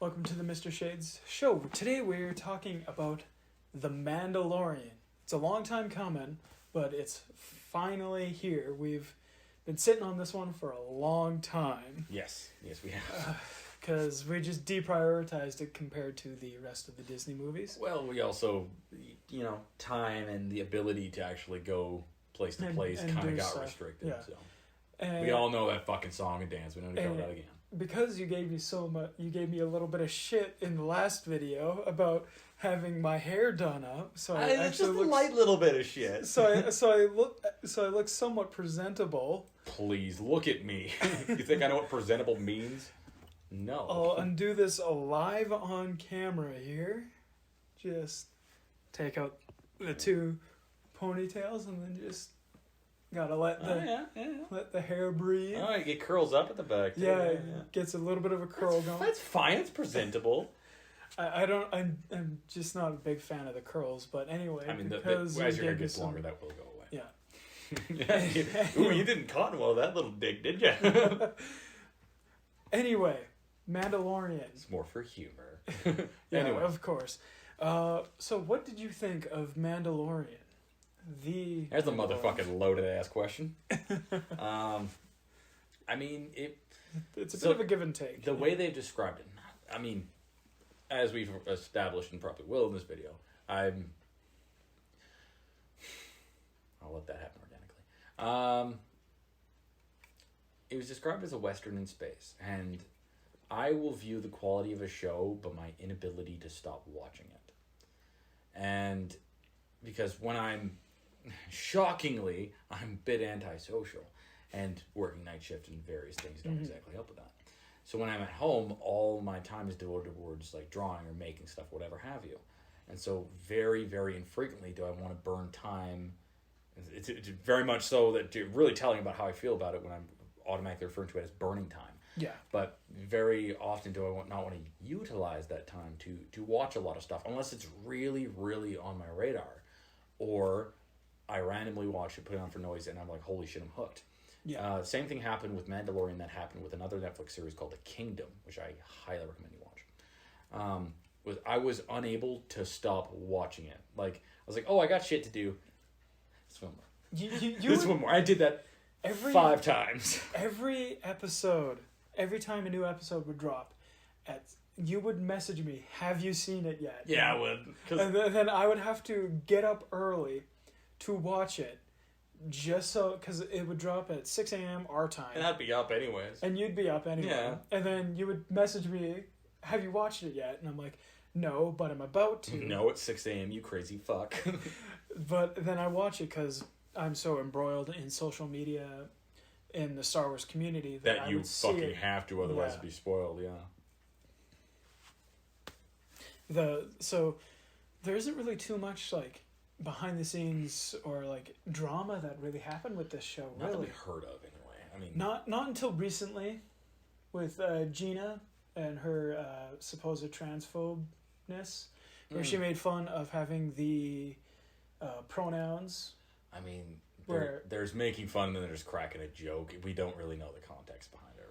Welcome to the Mr. Shades show. Today we're talking about The Mandalorian. It's a long time coming, but it's finally here. We've been sitting on this one for a long time. Yes, we have. Because we just deprioritized it compared to the rest of the Disney movies. Well, we also, time and the ability to actually go place to place kind of got restricted. Yeah. So And we all know that fucking song and dance. We don't need to go that again. Because you gave me so much, you gave me a little bit of shit in the last video about having my hair done up. So I it's actually just a light little bit of shit. So I look somewhat presentable. Please look at me. You think I know what presentable means? No. I'll undo this live on camera here. Just take out the two ponytails and then just gotta let let the hair breathe. Oh, it curls up at the back. Too. Yeah, it gets a little bit of a curl going. That's fine. It's presentable. I'm just not a big fan of the curls, but anyway. I mean, as your hair gets longer, that will go away. Yeah. Ooh, you didn't cotton well that little dick, did you? Anyway, Mandalorian. It's more for humor. Anyway, of course. So what did you think of Mandalorian? There's a motherfucking loaded ass question. I mean, it's a bit of a give and take. The way they've described it, I mean, as we've established and probably will in this video, I'll let that happen organically. It was described as a Western in space, and I will view the quality of a show by my inability to stop watching it. And because when I'm a bit antisocial, and working night shift and various things don't exactly help with that. So when I'm at home, all my time is devoted towards like drawing or making stuff, whatever have you. And so very, very infrequently do I want to burn time. It's very much so that you're really telling about how I feel about it when I'm automatically referring to it as burning time. Yeah. But very often do I not want to utilize that time to watch a lot of stuff unless it's really, really on my radar. Or I randomly watch it, put it on for noise, and I'm like, holy shit, I'm hooked. Yeah. Same thing happened with Mandalorian. That happened with another Netflix series called The Kingdom, which I highly recommend you watch. I was unable to stop watching it. Like, I was like, oh, I got shit to do. This one more. One more. I did that 5 times. Every episode, every time a new episode would drop, you would message me, have you seen it yet? Yeah, I would. And then I would have to get up early to watch it, just so, because it would drop at 6 a.m. our time. And I'd be up anyways. And you'd be up anyway. Yeah. And then you would message me, have you watched it yet? And I'm like, no, but I'm about to. No, it's 6 a.m., you crazy fuck. But then I watch it because I'm so embroiled in social media in the Star Wars community that you fucking have to, otherwise it'd be spoiled, So there isn't really too much like behind the scenes or like drama that really happened with this show. Not really that we heard of anyway. I mean, not until recently, with Gina and her supposed transphobness, where she made fun of having the pronouns. I mean, there's making fun and then there's cracking a joke. We don't really know the context behind it,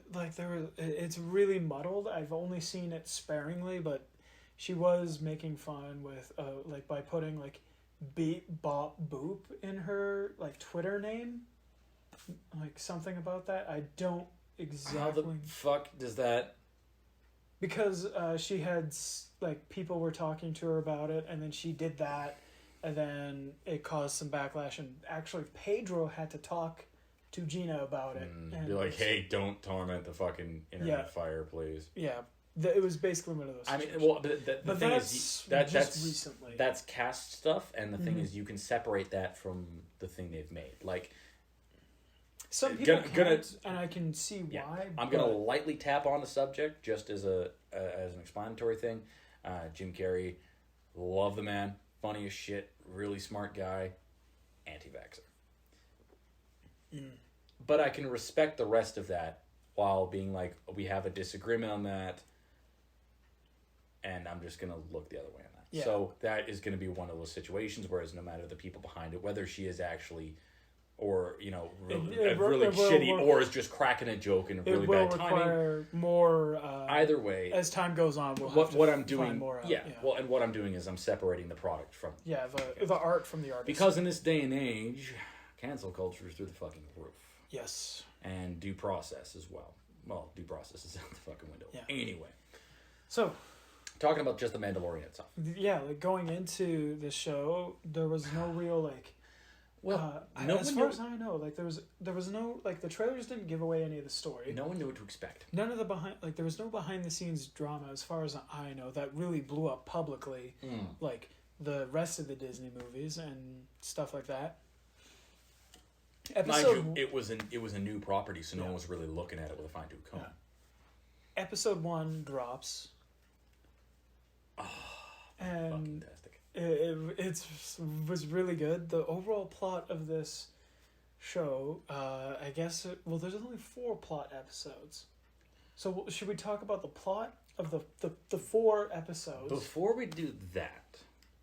right? It's really muddled. I've only seen it sparingly, but she was making fun with like by putting like beep bop boop in her like Twitter name, like something about that. I don't exactly. How the fuck does that? Because she had like people were talking to her about it, and then she did that. And then it caused some backlash, and actually Pedro had to talk to Gina about it. And be like, hey, don't torment the fucking internet fire, please. Yeah, it was basically one of those situations. I mean, well, the thing is, that's recently. That's cast stuff, and the thing is, you can separate that from the thing they've made. Like, some people can't, and I can see why. I'm going to lightly tap on the subject, just as an explanatory thing. Jim Carrey, love the man. Funny as shit, really smart guy, anti-vaxxer. But I can respect the rest of that while being like, we have a disagreement on that, and I'm just going to look the other way on that. Yeah. So that is going to be one of those situations, whereas no matter the people behind it, whether she is actually or really, It really will shitty, work. or is just cracking a joke in a really It will bad timing. require more. Either way, as time goes on, we'll have what to I'm doing, find more out. yeah. Well, and what I'm doing is I'm separating the product from the art from the artist. because in this day and age, cancel culture is through the fucking roof. Yes. And due process as well. Well, due process is out the fucking window. Yeah. Anyway, So, talking about just the Mandalorian itself. yeah, like going into the show, there was no real like. As far as I know, like there was no like the trailers didn't give away any of the story. No one knew what to expect. None of the there was no behind the scenes drama as far as I know that really blew up publicly, like the rest of the Disney movies and stuff like that. Mind you, it was a new property, so no one was really looking at it with a fine tooth comb. Yeah. Episode 1 drops. And fantastic. It was really good. The overall plot of this show, I guess, there's only 4 plot episodes. So should we talk about the plot of the 4 episodes? Before we do that,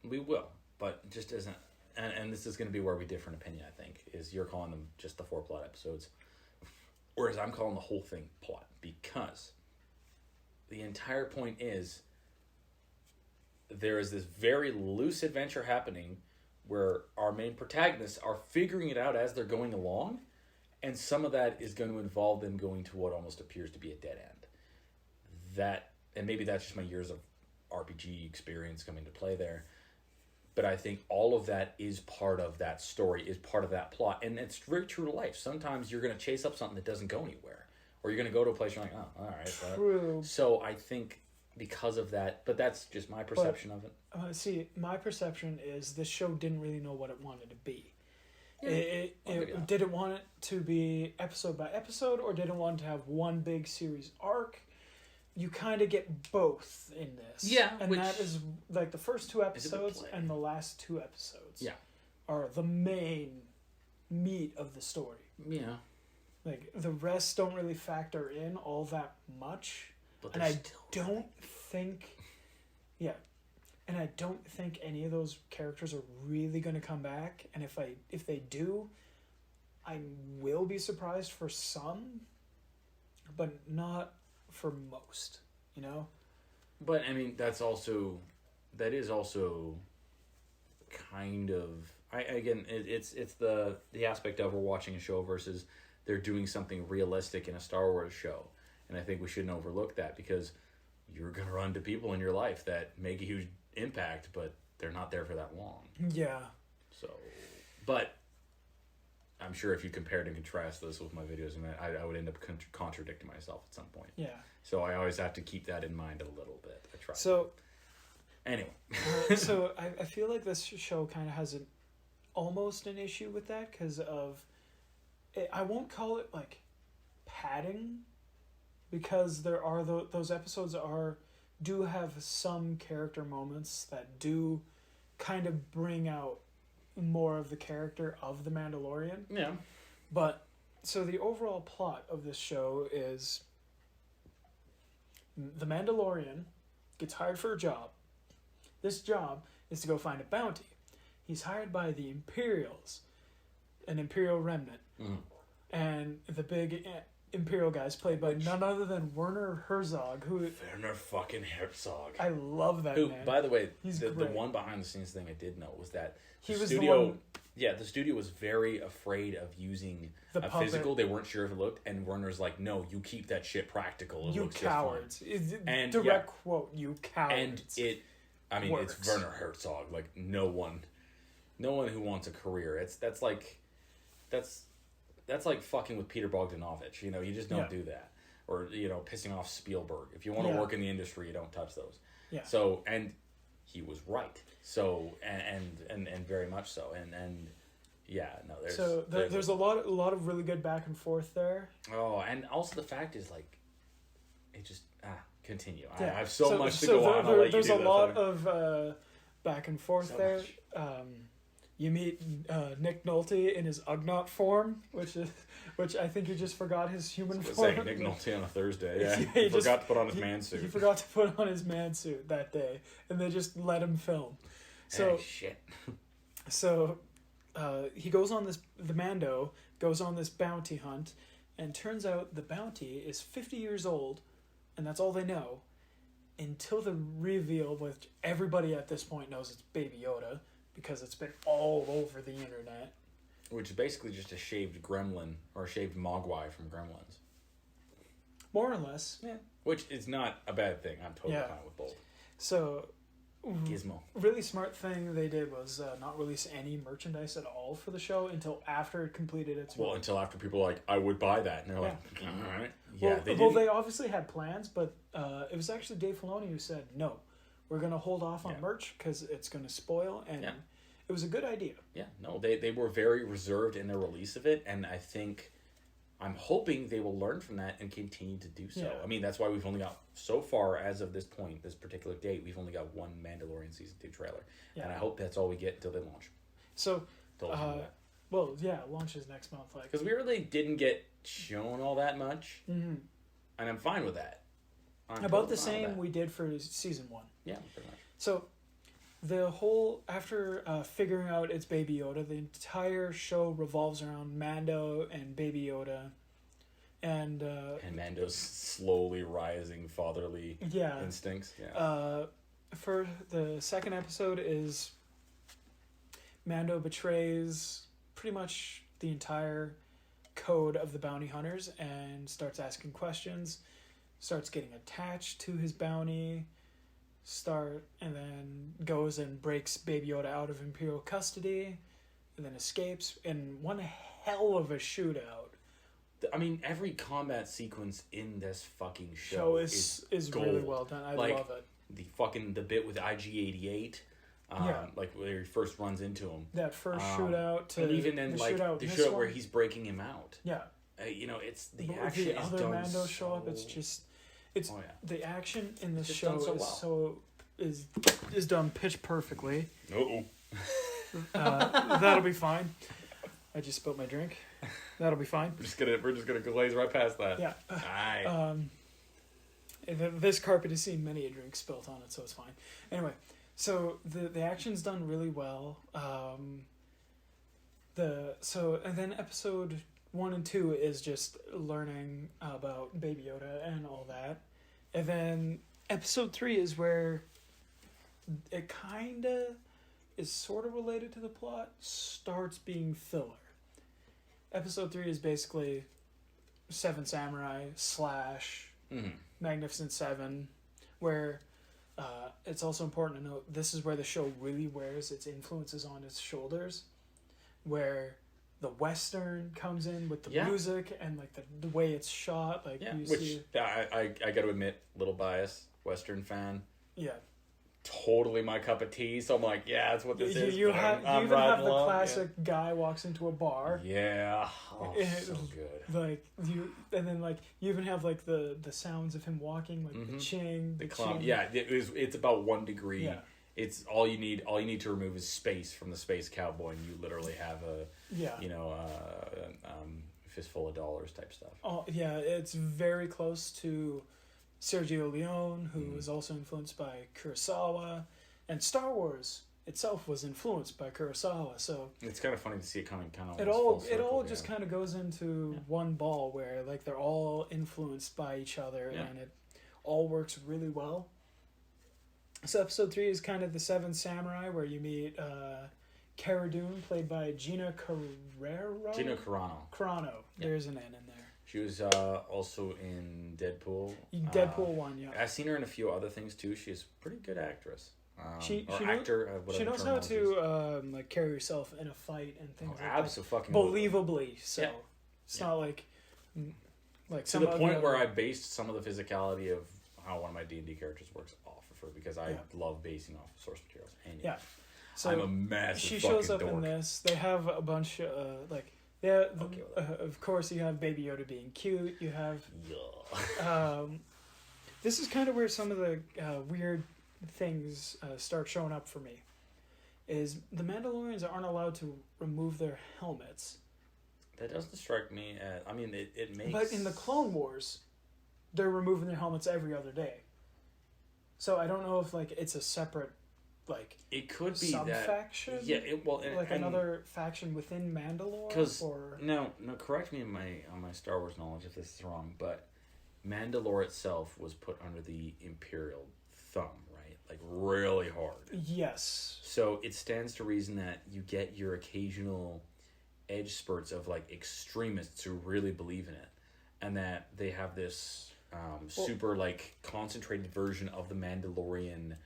we will, but just as and this is going to be where we differ in opinion, I think, is you're calling them just the 4 plot episodes, whereas I'm calling the whole thing plot, because the entire point is there is this very loose adventure happening where our main protagonists are figuring it out as they're going along, and some of that is going to involve them going to what almost appears to be a dead end. And maybe that's just my years of RPG experience coming to play there, but I think all of that is part of that story, is part of that plot, and it's very true to life. Sometimes you're going to chase up something that doesn't go anywhere, or you're going to go to a place you're like, oh, all right. True. So I think because of that, but that's just my perception of it. See, my perception is this show didn't really know what it wanted to be. Yeah, Did it want it to be episode by episode, or did it want to have one big series arc? You kind of get both in this. Yeah. And that is, like, the first 2 episodes and the last 2 episodes are the main meat of the story. Yeah. Like, the rest don't really factor in all that much. But and I don't think... Yeah. And I don't think any of those characters are really going to come back. And if they do, I will be surprised for some, but not for most, But I mean, that is also kind of, it's the aspect of we're watching a show versus they're doing something realistic in a Star Wars show, and I think we shouldn't overlook that, because you're gonna run to people in your life that make a huge impact, but they're not there for that long. Yeah. So, but I'm sure if you compared and contrast this with my videos, I would end up contradicting myself at some point. Yeah. So I always have to keep that in mind a little bit. I try. So, anyway. so I feel like this show kind of has almost an issue with that because of, I won't call it like padding, because there are those episodes do have some character moments that do kind of bring out more of the character of the Mandalorian. Yeah. But so the overall plot of this show is the Mandalorian gets hired for a job. This job is to go find a bounty. He's hired by the Imperials, an Imperial remnant. Mm. And the big Imperial guy is played by none other than Werner Herzog, Werner fucking Herzog. I love that man. By the way, He's the great. one behind the scenes thing I did know was that He was studio, the one... Yeah, the studio was very afraid of using The a puppet. physical. They weren't sure if it looked, and Werner's like, no, you keep that shit practical. It You looks cowards. And, Direct quote, you cowards. And Works. it's Werner Herzog. Like, no one who wants a career. That's like fucking with Peter Bogdanovich. You just don't do that. Or, pissing off Spielberg. If you want to work in the industry, you don't touch those. Yeah. So, and he was right. So, and very much so. And yeah, no, there's a lot of really good back and forth there. Oh, and also the fact is, like, it just, continue. Yeah. I have so much to go on. There's a lot of back and forth there. Much. You meet Nick Nolte in his Ugnaught form, which I think he just forgot his human form. Saying Nick Nolte on a Thursday, yeah. He forgot to put on his man suit. He forgot to put on his man suit that day, and they just let him film. So shit. So the Mando goes on this bounty hunt, and turns out the bounty is 50 years old, and that's all they know, until the reveal, which everybody at this point knows it's Baby Yoda, because it's been all over the internet. Which is basically just a shaved gremlin, or a shaved Mogwai from Gremlins. More or less. Yeah. Which is not a bad thing. I'm totally fine with both. So, Gizmo. really smart thing they did was not release any merchandise at all for the show until after it completed its run. Well, until after people were like, I would buy that. And they're like, all right. Yeah, they obviously had plans, but it was actually Dave Filoni who said, no, we're going to hold off on merch because it's going to spoil. And it was a good idea. Yeah, no, they were very reserved in their release of it. And I'm hoping they will learn from that and continue to do so. Yeah. I mean, that's why we've only got, so far as of this point, this particular date, we've only got one Mandalorian Season 2 trailer. Yeah. And I hope that's all we get until they launch. So, launch is next month. Because we really didn't get shown all that much. Mm-hmm. And I'm fine with that. About the same we did for Season 1. Yeah, pretty much. So, the whole, after figuring out it's Baby Yoda, the entire show revolves around Mando and Baby Yoda. And Mando's slowly rising fatherly instincts. Yeah. For the second episode is Mando betrays pretty much the entire code of the bounty hunters and starts asking questions, starts getting attached to his bounty, and then goes and breaks Baby Yoda out of Imperial custody, and then escapes in one hell of a shootout. I mean, every combat sequence in this fucking show is really well done. I love it. The bit with IG-88, like where he first runs into him. That first shootout, and even then, the shootout where he's breaking him out. Yeah, it's the action. The other Mando show up. It's just, the action in this show is done pitch perfectly. That'll be fine. I just spilled my drink. That'll be fine. We're just gonna glaze right past that. Yeah. Aye. This carpet has seen many a drink spilt on it, so it's fine. Anyway, so the action's done really well. And then episode 1 and 2 is just learning about Baby Yoda and all that, and then episode 3 is where it kinda is sort of related to the plot, starts being filler. Episode 3 is basically Seven Samurai / Magnificent Seven, where it's also important to note this is where the show really wears its influences on its shoulders, where the Western comes in with the music and like the way it's shot. I got to admit, little bias, Western fan. Yeah. Totally my cup of tea, so I'm like, that's what this is. You even have the classic guy walks into a bar. Yeah, so good. You even have the sounds of him walking, the ching, the clown. Yeah, it's about 1 degree. Yeah. It's all you need. All you need to remove is space from the space cowboy, and you literally have fistful of dollars type stuff. Oh yeah, it's very close to Sergio Leone, who was also influenced by Kurosawa, and Star Wars itself was influenced by Kurosawa. So it's kind of funny to see it coming kind of. It all just kind of goes into one ball where they're all influenced by each other, and it all works really well. So episode 3 is kind of the Seven Samurai, where you meet Cara Dune, played by Gina Carano. Yeah. There's an N in there. She was also in Deadpool. Deadpool 1, yeah. I've seen her in a few other things too. She's a pretty good actress. She knows how to carry herself in a fight and things like that. Believably so. Yeah. It's not like to the point where I based some of the physicality of how one of my D&D characters works off of her, because I love basing off source materials. Anyway, yeah. So I'm a massive she shows up dork. In this. They have a bunch of of course, you have Baby Yoda being cute. You have... this is kind of where some of the weird things start showing up for me. Is the Mandalorians aren't allowed to remove their helmets. That doesn't strike me as... I mean, it makes... But in the Clone Wars, they're removing their helmets every other day. So I don't know if it's a separate like it could be sub that faction. Yeah, and another faction within Mandalore. Because or no, correct me on my Star Wars knowledge if this is wrong, but Mandalore itself was put under the Imperial thumb, right? Like really hard. Yes. So it stands to reason that you get your occasional edge spurts of like extremists who really believe in it, and that they have this super like concentrated version of the Mandalorian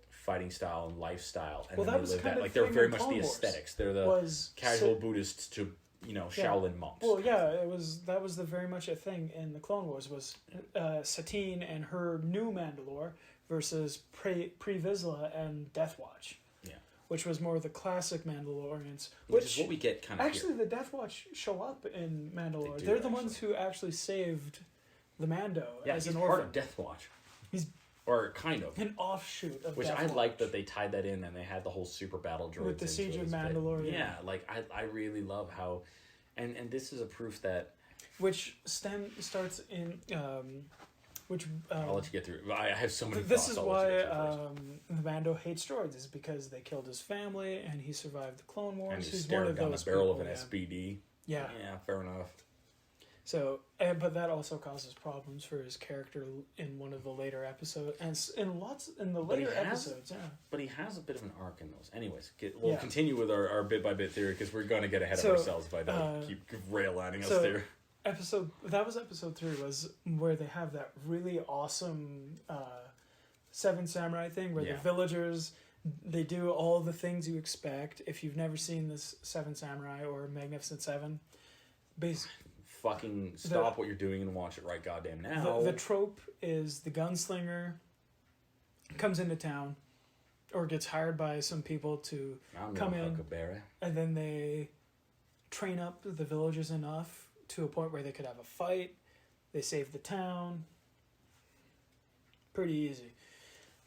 fighting style and lifestyle, and well, then that they was live kind that of like they're very much Clone the Wars. aesthetics. They're the casual Buddhists to Shaolin monks. Well, yeah, that was the very much a thing in the Clone Wars was Satine and her new Mandalore versus Pre Vizsla and Death Watch. Yeah. Which was more the classic Mandalorians. Which is what we get kind of actually here. the Death Watch show up in Mandalore. They do, They're the ones who actually saved the Mando as he's an part orphan. of Death Watch. He's or kind of an offshoot of which Death I Watch. like that they tied that in and they had the whole super battle droids With the Siege of Mandalore. Yeah, like I really love how, and this is a proof that which starts in which I'll let you get through. I have so many. This thoughts. is I'll let you why get through the Mando hates droids is because they killed his family and he survived the Clone Wars. and he's one staring of down those the barrel people, of an SBD. Yeah. Yeah, fair enough. So, but that also causes problems for his character in one of the later episodes, and in the later episodes. Yeah. But he has a bit of an arc in those. Anyways, we'll continue with our bit by bit theory because we're going to get ahead of ourselves if I don't keep rail-lining us there. Episode 3 was where they have that really awesome Seven Samurai thing where the villagers, they do all the things you expect. If you've never seen this Seven Samurai or Magnificent Seven, fucking stop what you're doing and watch it right goddamn now. The trope is the gunslinger comes into town or gets hired by some people to come in, and then they train up the villagers enough to a point where they could have a fight. They save the town. Pretty easy.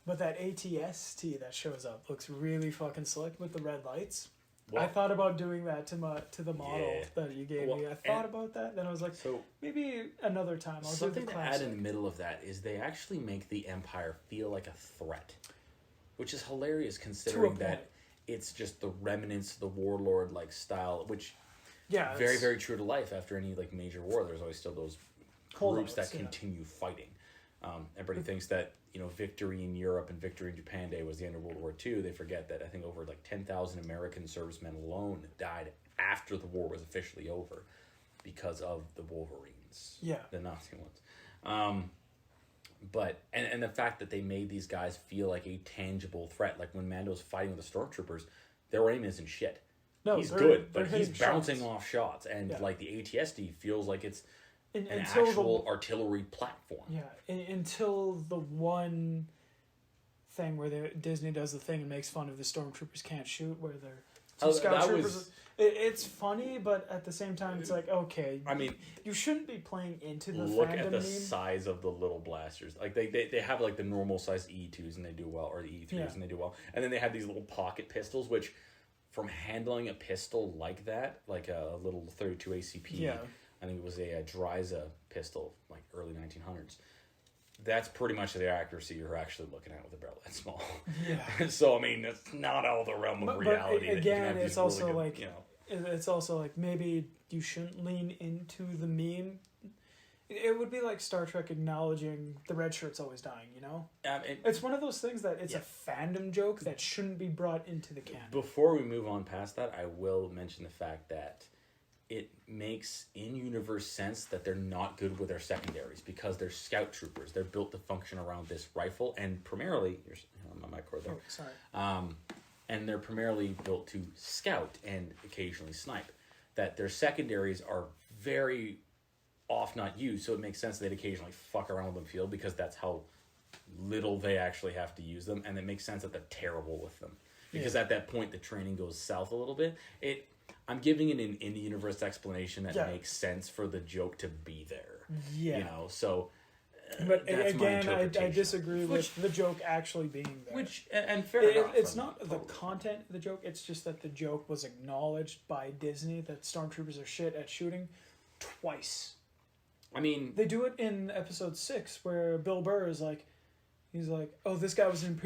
But that ATST that shows up looks really fucking slick with the red lights. Well, I thought about doing that to the model that you gave me. I thought about that, then I was like, maybe another time. I'll something do the to add in the middle of that is they actually make the Empire feel like a threat, which is hilarious considering that it's just the remnants of the warlord like style, which very very true to life. After any like major war, there's always still those groups that continue fighting. Everybody thinks that victory in Europe and victory in Japan Day was the end of World War II. They forget that I think over like 10,000 American servicemen alone died after the war was officially over because of the Wolverines, the Nazi ones. But and the fact that they made these guys feel like a tangible threat, like when Mando's fighting with the stormtroopers, their aim isn't shit. No, he's good, but he's bouncing off shots, and like the ATSD feels like it's an actual artillery platform. Yeah, until the one thing where Disney does the thing and makes fun of the stormtroopers can't shoot, where they're scout troopers. It's funny, but at the same time, it's like, okay, I mean, you shouldn't be playing into the look fandom at the size of the little blasters. Like they have like the normal size E2s and they do well, or the E3s and they do well, and then they have these little pocket pistols, which from handling a pistol like that, like a little 32 ACP. I think it was a Dryza pistol, like early 1900s. That's pretty much the accuracy you're actually looking at with a barrel that small. Yeah. So I mean, it's not out of the realm of reality. But again, it's also really good, it's also like maybe you shouldn't lean into the meme. It would be like Star Trek acknowledging the red shirt's always dying. It's one of those things that it's a fandom joke that shouldn't be brought into the canon. Before we move on past that, I will mention the fact that it makes in-universe sense that they're not good with their secondaries because they're scout troopers. They're built to function around this rifle and primarily... my mic cord there. Oh, sorry. And they're primarily built to scout and occasionally snipe. That their secondaries are very oft not used, so it makes sense they'd occasionally fuck around with the field because that's how little they actually have to use them, and it makes sense that they're terrible with them. Because at that point, the training goes south a little bit. I'm giving it an in-the-universe explanation that makes sense for the joke to be there. Yeah. So... But again, I disagree with the joke actually being there. And fair enough. It's not the content of the joke, it's just that the joke was acknowledged by Disney that stormtroopers are shit at shooting twice. I mean... They do it in episode 6 where Bill Burr is like, He's like, oh, this guy was an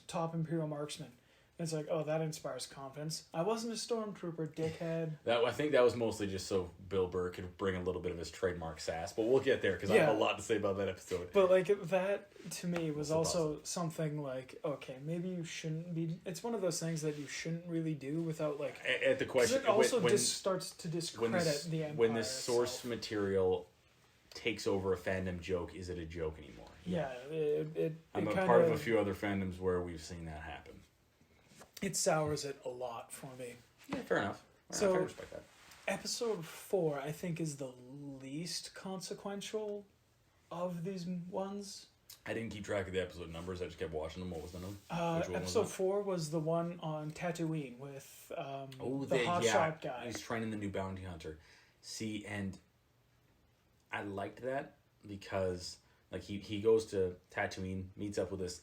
top Imperial marksman. And it's like, oh, that inspires confidence. I wasn't a stormtrooper, dickhead. I think that was mostly just so Bill Burr could bring a little bit of his trademark sass, but we'll get there because I have a lot to say about that episode. But like that to me was also something like, okay, maybe you shouldn't be. It's one of those things that you shouldn't really do without like. At the question, it also just starts to discredit the Empire. When the source material takes over a fandom joke, is it a joke anymore? Yeah, I'm a part of a few other fandoms where we've seen that happen. It sours it a lot for me. Yeah, fair enough. So, I respect that. Episode 4, I think, is the least consequential of these ones. I didn't keep track of the episode numbers. I just kept watching them. What was the number? Episode 4 was the one on Tatooine with the hotshot guy. He's training the new bounty hunter. See, and I liked that because like he goes to Tatooine, meets up with this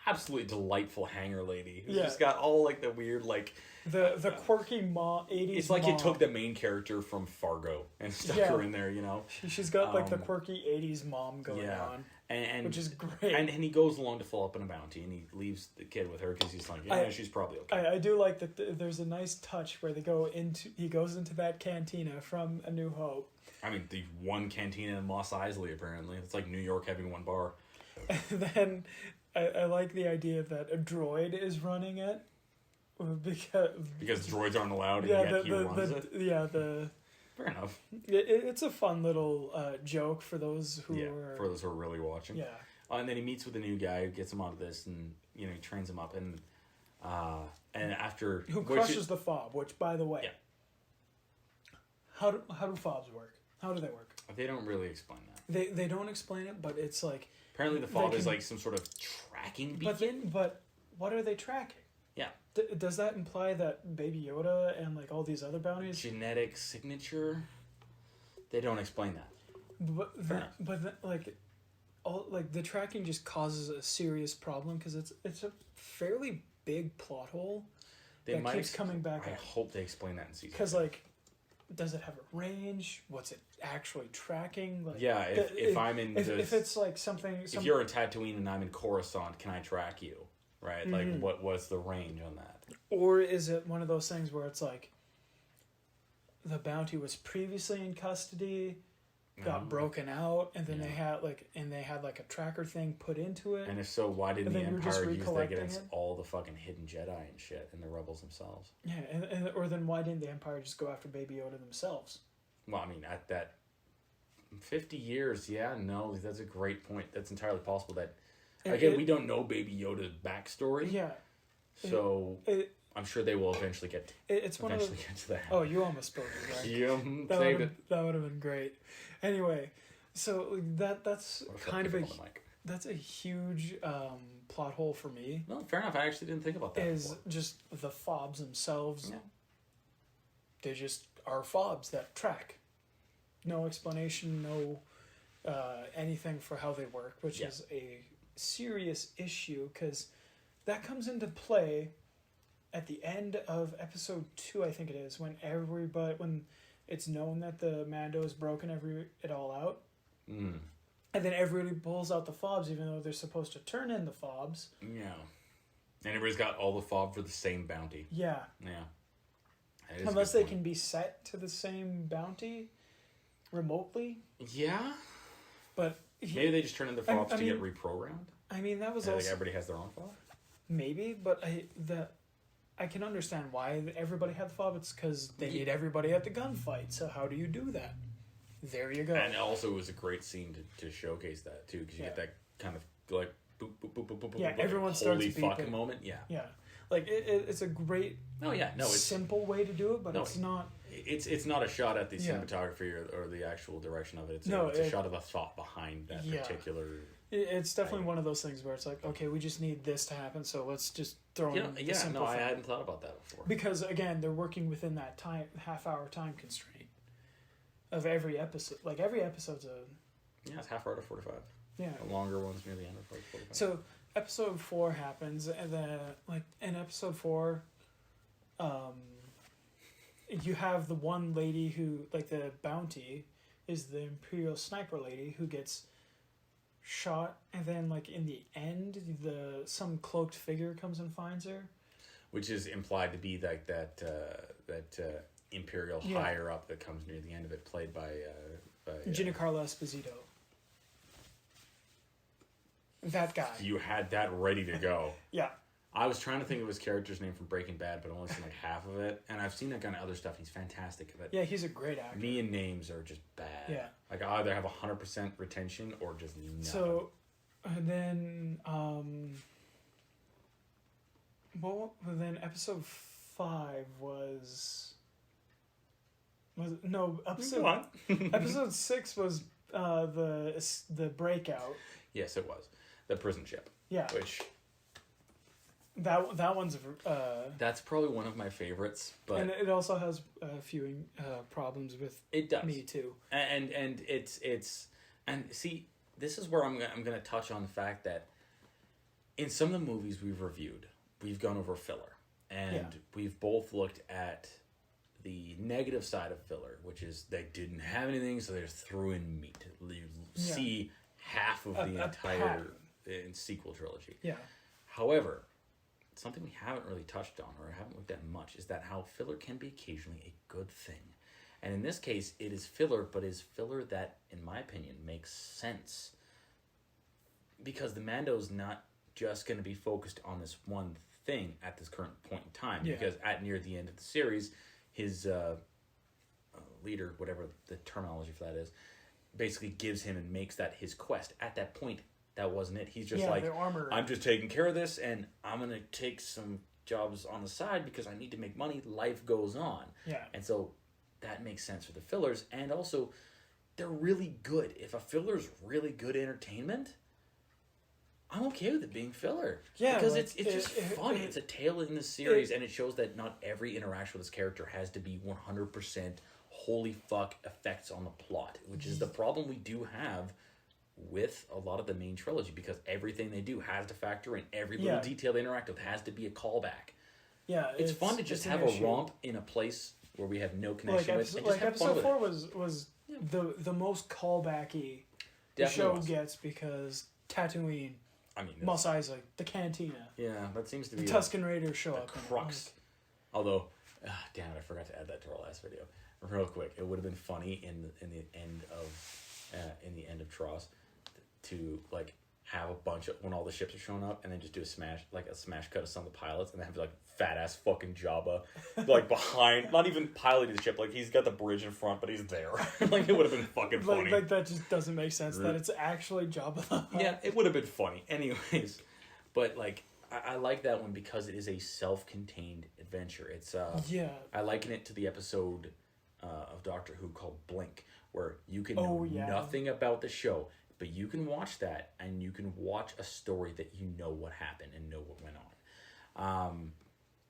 absolutely delightful hanger lady who's just got all like the weird like the quirky 80s. It's like it took the main character from Fargo and stuck her in there, you know. She's got like the quirky 80s mom going on. And which is great. And he goes along to follow up on a bounty, and he leaves the kid with her because he's like, yeah, she's probably okay. I do like that. There's a nice touch where he goes into that cantina from A New Hope. I mean, the one cantina in Mos Eisley, apparently. It's like New York having one bar. And then I like the idea that a droid is running it because droids aren't allowed, and yet he runs it. Yeah, fair enough. It's a fun little joke for those who are really watching. Yeah. And then he meets with a new guy who gets him onto this, and he trains him up, and after who crushes the fob. Which, by the way, how do fobs work? How do they work? They don't really explain that. They don't explain it, but it's like apparently the fob is like some sort of tracking beacon. But what are they tracking? Yeah. Does that imply that Baby Yoda and like all these other bounties genetic signature? They don't explain that. But the tracking just causes a serious problem because it's a fairly big plot hole that keeps coming back. I hope they explain that in season. Because like, does it have a range? What's it actually tracking? Like, yeah, if it's like something. If you're in Tatooine and I'm in Coruscant, can I track you? Right, like what's the range on that? Or is it one of those things where it's like the bounty was previously in custody, got broken out, and then they had like a tracker thing put into it? And if so, why didn't the Empire use that against all the fucking hidden Jedi and shit and the rebels themselves? Yeah, or then why didn't the Empire just go after Baby Yoda themselves? Well, I mean, at that 50 years, that's a great point. That's entirely possible. That again, we don't know Baby Yoda's backstory. Yeah. So I'm sure they will eventually get get to that. Oh, you almost spoke it, right? Saved it. That would have been great. Anyway, so that's kind of that's a huge plot hole for me. No, fair enough. I actually didn't think about that. Is just the fobs themselves. Yeah. They just are fobs that track. No explanation, no anything for how they work, which is a serious issue because that comes into play at the end of episode 2, I think it is, when it's known that the Mando has broken it all out. And then everybody pulls out the fobs, even though they're supposed to turn in the fobs. Yeah. And everybody's got all the fob for the same bounty. Yeah. Yeah. Unless they can be set to the same bounty remotely. Yeah. But maybe they just turn in the fobs to get reprogrammed. I mean, that was also... Like everybody has their own fob? Maybe, but I can understand why everybody had the fob. It's because they need everybody at the gunfight. So how do you do that? There you go. And also, it was a great scene to showcase that too, because you get that kind of like boop boop boop boop boop. Yeah, like everyone starts beeping. Holy fuck moment. Yeah. Yeah, like it's a great. It's simple way to do it, but it's not. It's not a shot at the cinematography or the actual direction of it. It's a shot of a thought behind that particular. It's definitely one of those things where it's like, okay, we just need this to happen, so let's just throw in the simple thing. I hadn't thought about that before. Because again, they're working within that half-hour time constraint of every episode. Like every episode's it's half hour to 45. Yeah, the longer ones near the end are 45. So episode 4 happens, and then like in episode 4, you have the one lady who, like, the bounty is the Imperial sniper lady who gets shot, and then like in the end, some cloaked figure comes and finds her. Which is implied to be like that Imperial higher up that comes near the end of it, played by Giancarlo Esposito. That guy. You had that ready to go. Yeah. I was trying to think of his character's name from Breaking Bad, but I've only seen like half of it, and I've seen that guy in other stuff. He's fantastic. But yeah, he's a great actor. Me and names are just bad. Yeah. Like I either have 100% retention or just nothing. So, and then then episode 5 was episode 6 was the breakout. Yes, it was the prison ship. Yeah, which that one's that's probably one of my favorites, but and it also has a few problems with it does. Me too. And it's and see, this is where I'm gonna touch on the fact that in some of the movies we've reviewed, we've gone over filler, and we've both looked at the negative side of filler, which is they didn't have anything, so they just threw in meat. You see half of the entire sequel trilogy. Yeah. However, something we haven't really touched on or haven't looked at much is that how filler can be occasionally a good thing. And in this case, it is filler, but is filler that, in my opinion, makes sense. Because the Mando's not just going to be focused on this one thing at this current point in time. Yeah. Because at near the end of the series, his leader, whatever the terminology for that is, basically gives him and makes that his quest. At that point, that wasn't it. He's just I'm just taking care of this, and I'm going to take some jobs on the side because I need to make money. Life goes on. Yeah. And so that makes sense for the fillers. And also, they're really good. If a filler's really good entertainment, I'm okay with it being filler. Yeah. Because it's just fun. It's a tale in the series, and it shows that not every interaction with this character has to be 100% holy fuck effects on the plot, which is the problem we do have with a lot of the main trilogy, because everything they do has to factor in. Every little detail they interact with has to be a callback. Yeah, it's fun to just have a romp in a place where we have no connection with. And just have episode fun with 4 was the most callbacky the show gets, because Tatooine, Mos Eisley, the Cantina. Yeah, that seems to be the Tusken Raiders show the up. Crux. Although, damn it, I forgot to add that to our last video. Real quick, it would have been funny in the end of Tross to like have a bunch of, when all the ships are showing up, and then just do a smash cut of some of the pilots, and then have like fat ass fucking Jabba like behind, not even piloting the ship, like he's got the bridge in front, but he's there. Like it would have been fucking funny. Like that just doesn't make sense that it's actually Jabba. Yeah, it would have been funny. Anyways, but like I like that one because it is a self-contained adventure. It's I liken it to the episode of Doctor Who called Blink, where you can know nothing about the show, but you can watch that and you can watch a story that you know what happened and know what went on.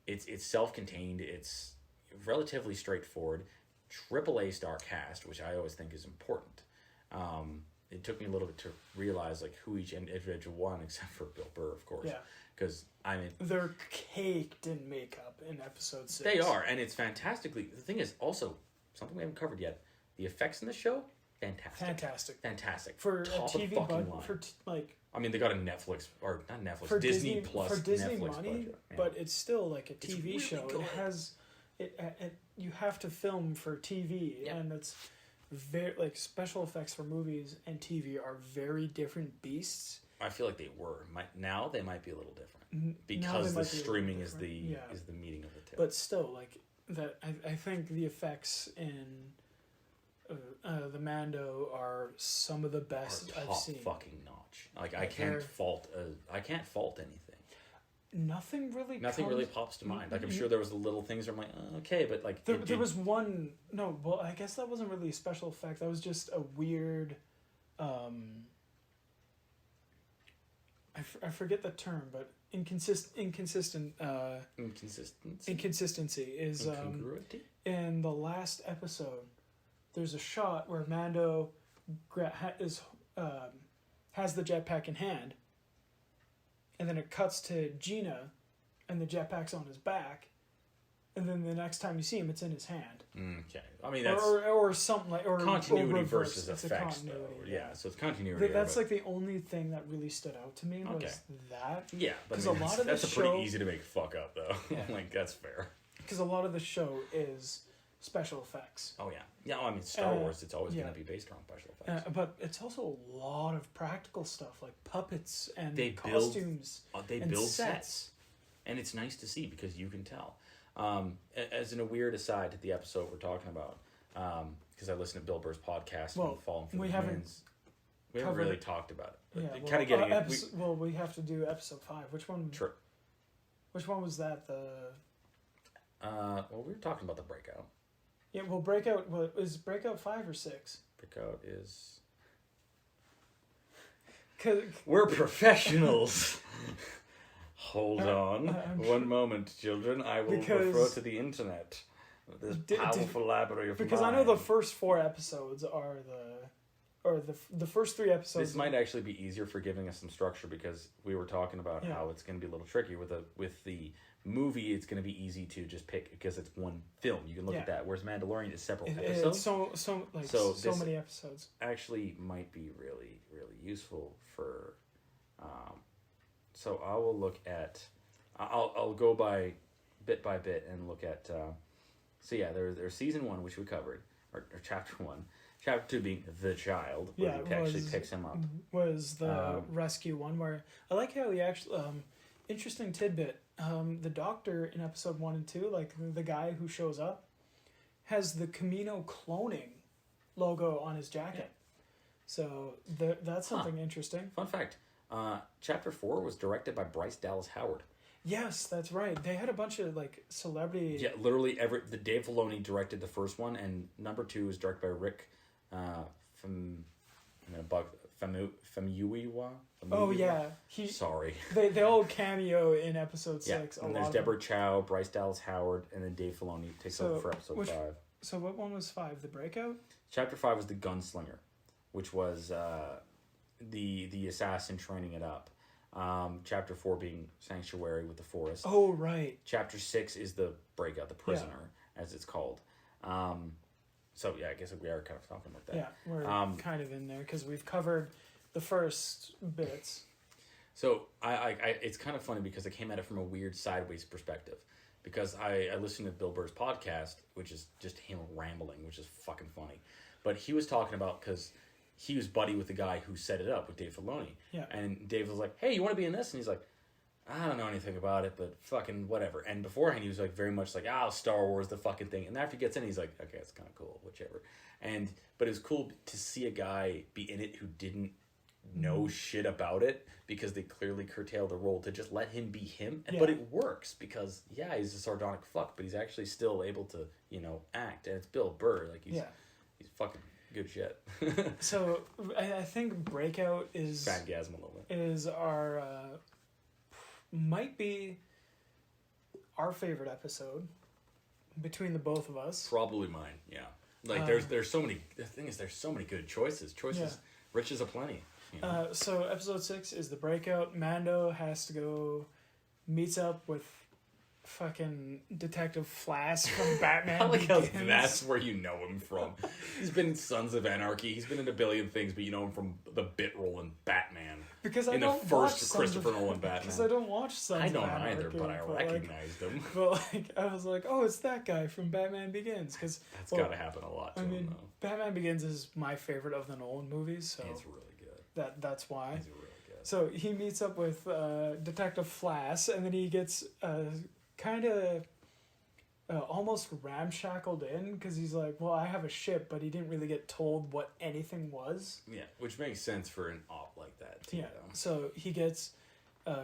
It's self-contained. It's relatively straightforward. AAA star cast, which I always think is important. It took me a little bit to realize like who each individual one, except for Bill Burr, of course. Yeah. Because they're caked in makeup in episode 6. They are, and it's fantastically. The thing is also something we haven't covered yet. The effects in the show, fantastic. For top a TV budget. For they got a Netflix or not Netflix, for Disney Plus for Disney Netflix money, budget, but it's still like a TV really show. Good. It has it. You have to film for TV, and it's very like special effects for movies and TV are very different beasts. I feel like they were. Now they might be a little different because the streaming is the meeting of the two. But still, like that, I think the effects in the Mando are some of the best I've seen. Fucking notch. Like I can't fault anything. Nothing really pops to mind. Like I'm sure there was little things where I'm like, okay, but like there was one. No, well, I guess that wasn't really a special effect. That was just a weird. I forget the term, but inconsistency is incongruity. In the last episode, there's a shot where Mando has the jetpack in hand, and then it cuts to Gina, and the jetpack's on his back, and then the next time you see him, it's in his hand. Okay, I mean that's or something like or continuity or versus it's effects, though. Yeah, so it's continuity. That's like the only thing that really stood out to me was that. Yeah, but a lot of that's the pretty easy to make fuck up though. Yeah. Like that's fair. Because a lot of the show is special effects. Oh yeah, yeah. I mean, Star Wars, it's always going to be based on special effects. But it's also a lot of practical stuff like puppets and costumes. They and build sets, and it's nice to see because you can tell. As in a weird aside to the episode we're talking about, because I listened to Bill Burr's podcast and Falling for the Winds. We haven't really talked about it. Yeah, kind of getting it. We have to do episode 5. Which one? Sure. Which one was that? Well, we were talking about the Breakout. Yeah, well, Breakout is Breakout 5 or 6? Breakout is. We're professionals. Hold on. One moment, children. I will refer to the internet. This powerful library of Because I know the first 4 episodes are the first 3 episodes. This might actually be easier for giving us some structure because we were talking about how it's going to be a little tricky with the movie. It's going to be easy to just pick because it's one film. You can look at that. Whereas Mandalorian is several episodes. It's so many episodes. Actually, might be really really useful for. So I will look at. I'll go by bit and look at. So yeah, there's season 1 which we covered, or chapter 1. Chapter 2 being the child, where he actually picks him up. Was the rescue one where I like how he actually interesting tidbit. The doctor in episode 1 and 2, like the guy who shows up, has the Camino cloning logo on his jacket. Yeah. So that's something interesting. Fun fact: Chapter 4 was directed by Bryce Dallas Howard. Yes, that's right. They had a bunch of like celebrity. Yeah, literally the Dave Filoni directed the first one, and number 2 was directed by Rick Famuyiwa. Oh yeah, Sorry. They all cameo in episode 6. And there's Deborah Chow, Bryce Dallas Howard, and then Dave Filoni takes over for episode 5. So what one was 5? The Breakout? Chapter 5 was the Gunslinger, which was the assassin training it up. Chapter 4 being Sanctuary with the Forest. Oh right. Chapter 6 is the Breakout, the Prisoner, as it's called. So yeah, I guess we are kind of talking about that. Yeah, we're kind of in there because we've covered the first bits. So I it's kind of funny because I came at it from a weird sideways perspective, because I listened to Bill Burr's podcast, which is just him rambling, which is fucking funny. But he was talking about, because he was buddy with the guy who set it up with Dave Filoni. Yeah. And Dave was like, "Hey, you want to be in this?" And he's like, "I don't know anything about it, but fucking whatever." And beforehand, he was like very much like, Star Wars, the fucking thing. And after he gets in, he's like, "Okay, it's kind of cool, whichever." But it was cool to see a guy be in it who didn't know shit about it, because they clearly curtailed the role to just let him be him. Yeah. But it works because, he's a sardonic fuck, but he's actually still able to, act. And it's Bill Burr. Like, he's fucking good shit. So, I think Breakout is... Fangasm a little bit. Is our... might be our favorite episode between the both of us. Probably mine, yeah. Like, there's so many... The thing is, there's so many good choices. Riches aplenty. So episode 6 is the Breakout. Mando has to go, meets up with fucking Detective Flash from Batman. I like how that's where you know him from. He's been in Sons of Anarchy. He's been in a billion things, but you know him from the bit role in Batman. Because I don't watch the first Christopher Nolan Batman. Because I don't watch Sons of Anarchy. I don't either, but I recognized him. But I was like, oh, it's that guy from Batman Begins. That's got to happen a lot to him, though. Batman Begins is my favorite of the Nolan movies. So it's really good. That's why. It's really good. So he meets up with Detective Flash, and then he gets kind of almost ramshackled in, because he's like, well, I have a ship, but he didn't really get told what anything was. Yeah, which makes sense for an op like that, too. Yeah, so he gets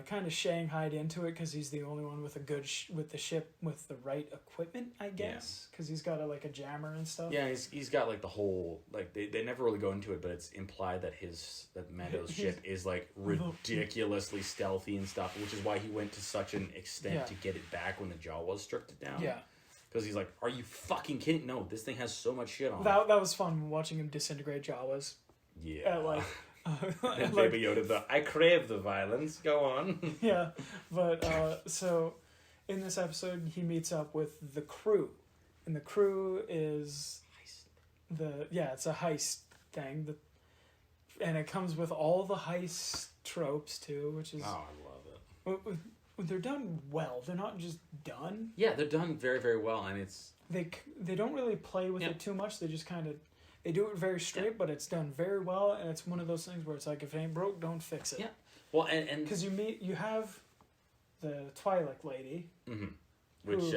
kind of shanghaied into it, because he's the only one with a good with the ship with the right equipment, I guess, because he's got a jammer and stuff. Yeah, he's got the whole, they never really go into it, but it's implied that that Mando's ship is ridiculously stealthy and stuff, which is why he went to such an extent to get it back when the Jawas stripped it down. Yeah. Because he's like, are you fucking kidding? No, this thing has so much shit on it. That was fun watching him disintegrate Jawas. Yeah. And Baby Yoda, I crave the violence. Go on. Yeah, but so in this episode, he meets up with the crew, and the crew is it's a heist thing. And it comes with all the heist tropes too, which is I love it. They're done well. They're not just done. Yeah, they're done very, very well, and it's they don't really play with it too much. They just kind of they do it very straight, but it's done very well, and it's one of those things where it's like, if it ain't broke, don't fix it. Yeah. Well, and because you have the Twilight lady, which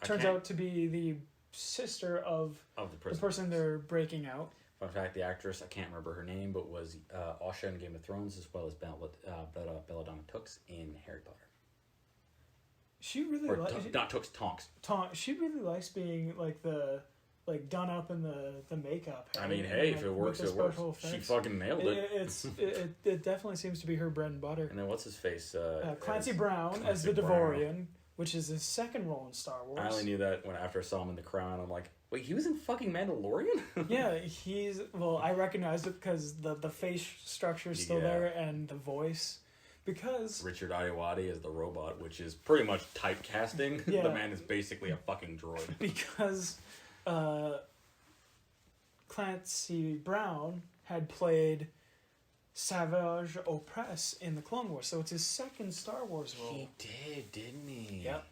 turns out to be the sister of the person they're breaking out. Fun fact: the actress, I can't remember her name, but was Asha in Game of Thrones, as well as Belladonna Tooks in Harry Potter. She really not Tooks, Tonks. She really likes being done up in the makeup. I mean, hey, if it works, it works. Effects. She fucking nailed it. It definitely seems to be her bread and butter. And then what's his face? Clancy Brown as the Devorian, which is his second role in Star Wars. I only knew that after I saw him in The Crown. I'm like, wait, he was in fucking Mandalorian? Yeah, I recognized it because the face structure is still there and the voice. Because Richard Ayoade is the robot, which is pretty much typecasting. Yeah. The man is basically a fucking droid. Because Clancy Brown had played Savage Opress in the Clone Wars, so it's his second Star Wars role. He did, didn't he? Yep.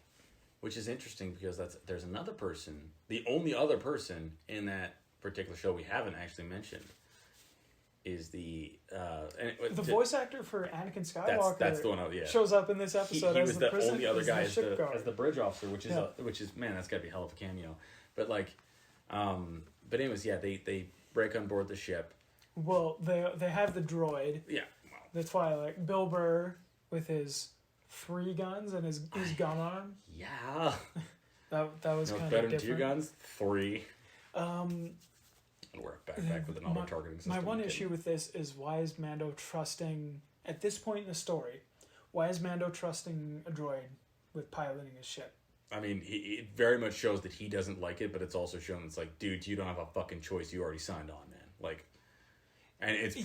Which is interesting because there's another person, the only other person in that particular show we haven't actually mentioned is the voice actor for Anakin Skywalker. That's the one. Shows up in this episode. He was the only other guy as the bridge officer, which is man, that's gotta be a hell of a cameo. But but anyways, they break on board the ship. Well, they have the droid. Yeah. Wow. The Twilight. Bill Burr with his 3 guns and his gun arm. Yeah. that was kind of better different. Than 2 guns? 3. Wear a backpack with an auto targeting system. My one issue with this is, why is Mando trusting at this point in the story? Why is Mando trusting a droid with piloting his ship? I mean, it very much shows that he doesn't like it, but it's also shown it's like, dude, you don't have a fucking choice. You already signed on, man. Like, and it's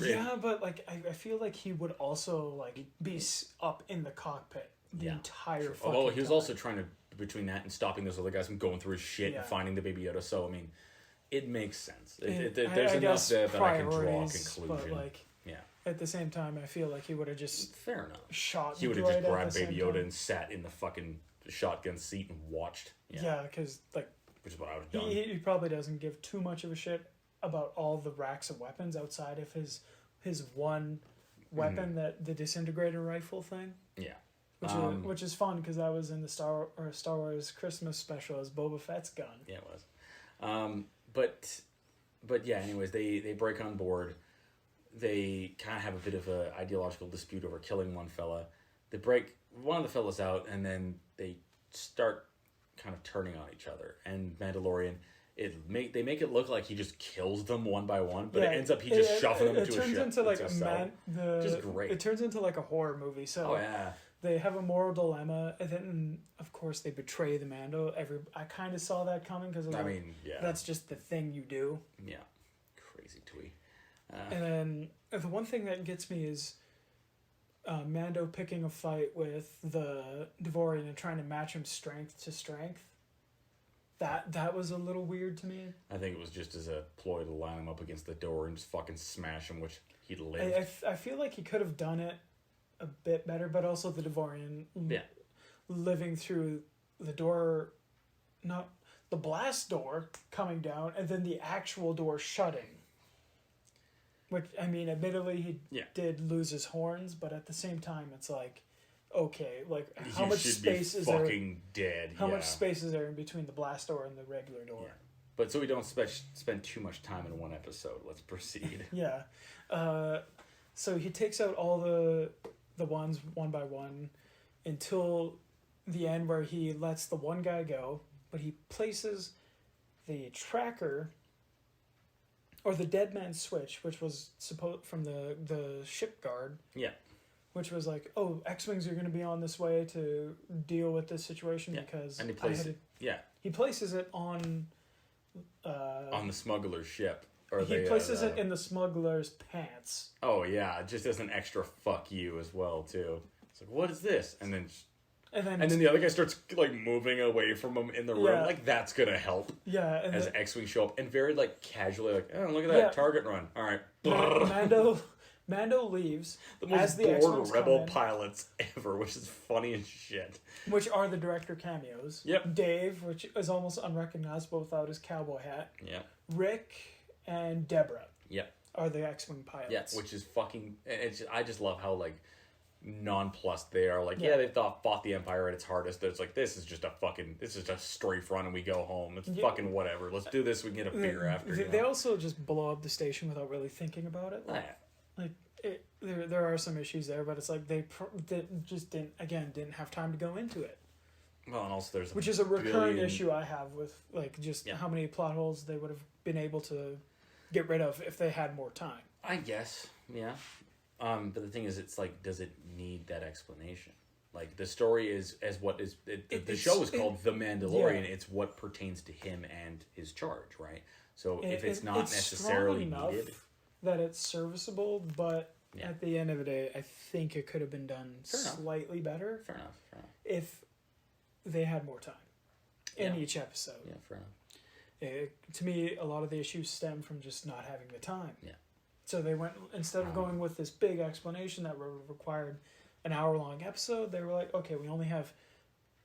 but I feel like he would also be up in the cockpit the entire fucking time. Well, he was time. also trying to between that and stopping those other guys from going through his shit and finding the Baby Yoda. So I mean, it makes sense. There's enough there that I can draw a conclusion. But at the same time, I feel like he would have just fair enough shot. He would have just grabbed Baby Yoda and sat in the fucking shotgun seat and watched. Yeah, because which is what I would have done. He probably doesn't give too much of a shit about all the racks of weapons outside of his one weapon, that the disintegrator rifle thing. Yeah. Which is fun because that was in the Star Wars Christmas special as Boba Fett's gun. Yeah, it was. But yeah. Anyways, they break on board. They kind of have a bit of a ideological dispute over killing one fella. They break one of the fellas out, and then they start kind of turning on each other. And Mandalorian, they make it look like he just kills them one by one, but it ends up he just shoving them into a ship. It turns into which is great. It turns into like a horror movie. So they have a moral dilemma, and then of course they betray the Mando. I kind of saw that coming because that's just the thing you do. Yeah, crazy twee. And then the one thing that gets me is Mando picking a fight with the Devorian and trying to match him strength to strength. That was a little weird to me. I think it was just as a ploy to line him up against the door and just fucking smash him, which he'd lived. I feel like he could have done it a bit better, but also the Devorian living through the door, not the blast door coming down, and then the actual door shutting. Which, I mean, admittedly, he did lose his horns, but at the same time, it's like, okay, how much space is there? Fucking dead. How much space is there in between the blast door and the regular door? Yeah. But so we don't spend too much time in one episode. Let's proceed. Yeah. So he takes out all the ones one by one until the end, where he lets the one guy go, but he places the tracker, or the dead man switch, which was supposed from the ship guard. Yeah. Which was like, oh, X-Wings are going to be on this way to deal with this situation because... And he places it. Yeah. He places it on the smuggler's ship. He places it in the smuggler's pants. Oh, yeah. Just as an extra fuck you as well, too. It's like, what is this? And then And then the other guy starts like moving away from him in the room. Yeah. Like that's gonna help. Yeah. And as then, X-Wing show up and very like casually like, oh, look at that Yeah. target run. All right. Mando leaves The most as the bored X-Wings rebel come in, pilots ever, which is funny as shit. which are the director cameos. Yep. Dave, which is almost unrecognizable without his cowboy hat. Yeah. Rick and Deborah. Yep. Are the X-Wing pilots. Yeah, which is fucking. I just love how like nonplussed they are. Like, Yeah. they fought the Empire at its hardest. It's like this is just a strafe run and we go home. It's fucking whatever. Let's do this. We can get a beer after. They also just blow up the station without really thinking about it. There are some issues there, but it's like they just didn't have time to go into it. Well, and also there's which is a recurring issue I have with like just Yeah. how many plot holes they would have been able to get rid of if they had more time. I guess, yeah. But the thing is, it's like, does it need that explanation? Like, the story is as what is the show is called The Mandalorian. Yeah. It's what pertains to him and his charge, right? So if It's it's not necessarily strong enough needed, that it's serviceable, but Yeah. at the end of the day, I think it could have been done Fair enough. slightly better fair enough. if they had more time in Yeah. each episode. Yeah, fair enough. To me, a lot of the issues stem from just not having the time. Yeah. So they went, instead of going with this big explanation that required an hour-long episode, they were like, okay, we only have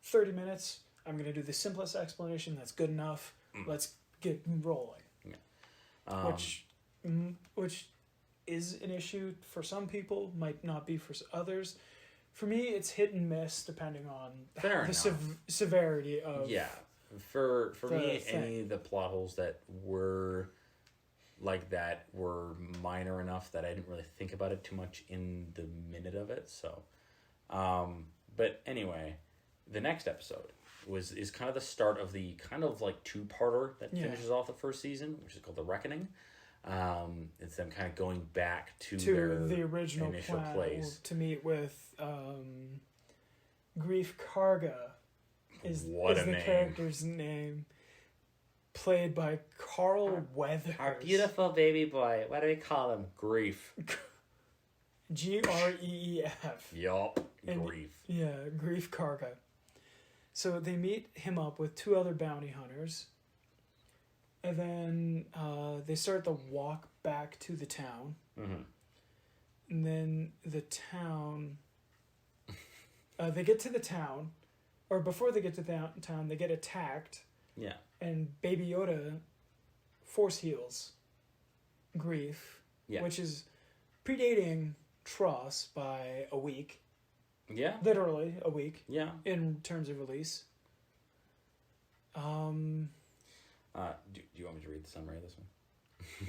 30 minutes. I'm going to do the simplest explanation that's good enough. Let's get rolling. Yeah. Which is an issue for some people, might not be for others. For me, it's hit and miss depending on Fair the enough. severity of... Yeah. For me, thing. any of the plot holes that were like that were minor enough that I didn't really think about it too much in the minute of it. So, but anyway, the next episode is kind of the start of the kind of like two-parter that finishes off the first season, which is called The Reckoning. It's them kind of going back to their the original initial plan place to meet with Grief Karga is What a the name. character's name, played by Carl Weathers. Our beautiful baby boy. What do we call him? Grief. Greef. Yup. And- Grief. Yeah, Grief Karga. So they meet him up with two other bounty hunters, and then they start the walk back to the town. Mm-hmm. And then the town, they get to the town, or before they get to the town, they get attacked, Yeah. and Baby Yoda force heals Grief, Yeah. which is predating Tross by a week, Yeah. literally a week Yeah. in terms of release. Do you want me to read the summary of this one?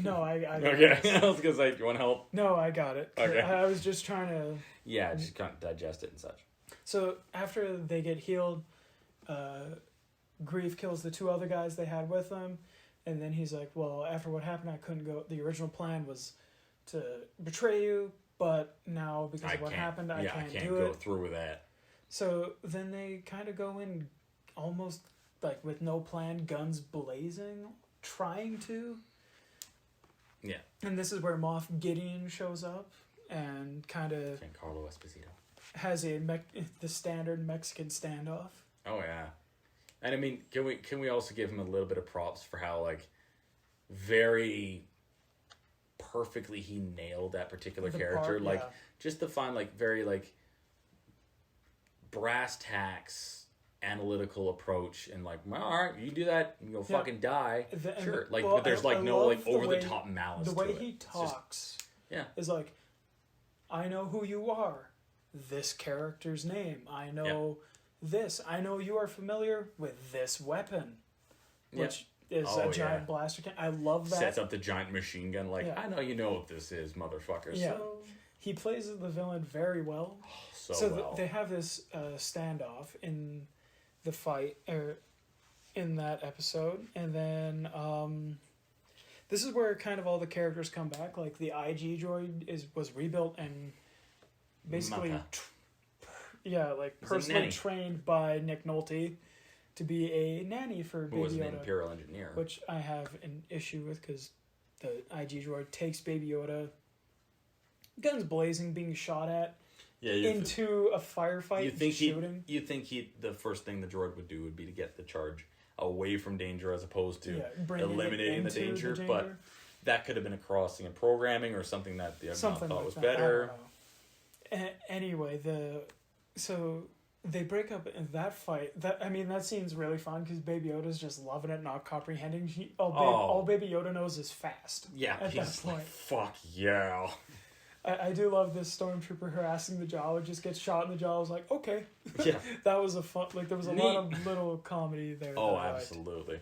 No, I Okay. I was gonna say, do you want help? No, I got it. Okay. I was just trying to. Yeah, just kind of digest it and such. So after they get healed, Grief kills the two other guys they had with them, and then he's like, "Well, after what happened, I couldn't go. The original plan was to betray you, but now because of what happened, I can't do go it." through with that. So then they kind of go in, almost like with no plan, guns blazing, trying to. Yeah. And this is where Moff Gideon shows up and kind of Giancarlo Esposito. has the standard Mexican standoff. Oh yeah, and I mean, can we also give him a little bit of props for how like very perfectly he nailed that particular character, like just to find like very like brass tacks analytical approach and like, well, all right, you do that and you'll fucking die. Sure, like, but there's like no like over the top malice. The way to it. he talks, yeah, is like, I know who you are. This character's name. I know this. I know you are familiar with this weapon, which is a giant blaster can. I love that. Sets up the giant machine gun. Like, I know you know what this is, motherfucker. Yeah. So He plays the villain very well. so well. They have this standoff in the fight, or in that episode, and then this is where kind of all the characters come back. Like the IG droid was rebuilt and basically, personally trained by Nick Nolte to be a nanny for Baby Yoda. Who was an Imperial engineer. Which I have an issue with because the IG droid takes Baby Yoda, guns blazing, being shot at, into a firefight. You think the first thing the droid would do would be to get the charge away from danger as opposed to eliminating the danger, but that could have been a crossing in programming or something that the Ugnaught thought was better. Anyway, so they break up in that fight. That scene's really fun because Baby Yoda's just loving it, not comprehending. All Baby Yoda knows is fast. Yeah, at that point. Like, fuck yeah. I do love this stormtrooper harassing the Jawa, just gets shot in the jaw. I was like, okay. Yeah. That was a fun, there was a lot of little comedy there. Oh, absolutely.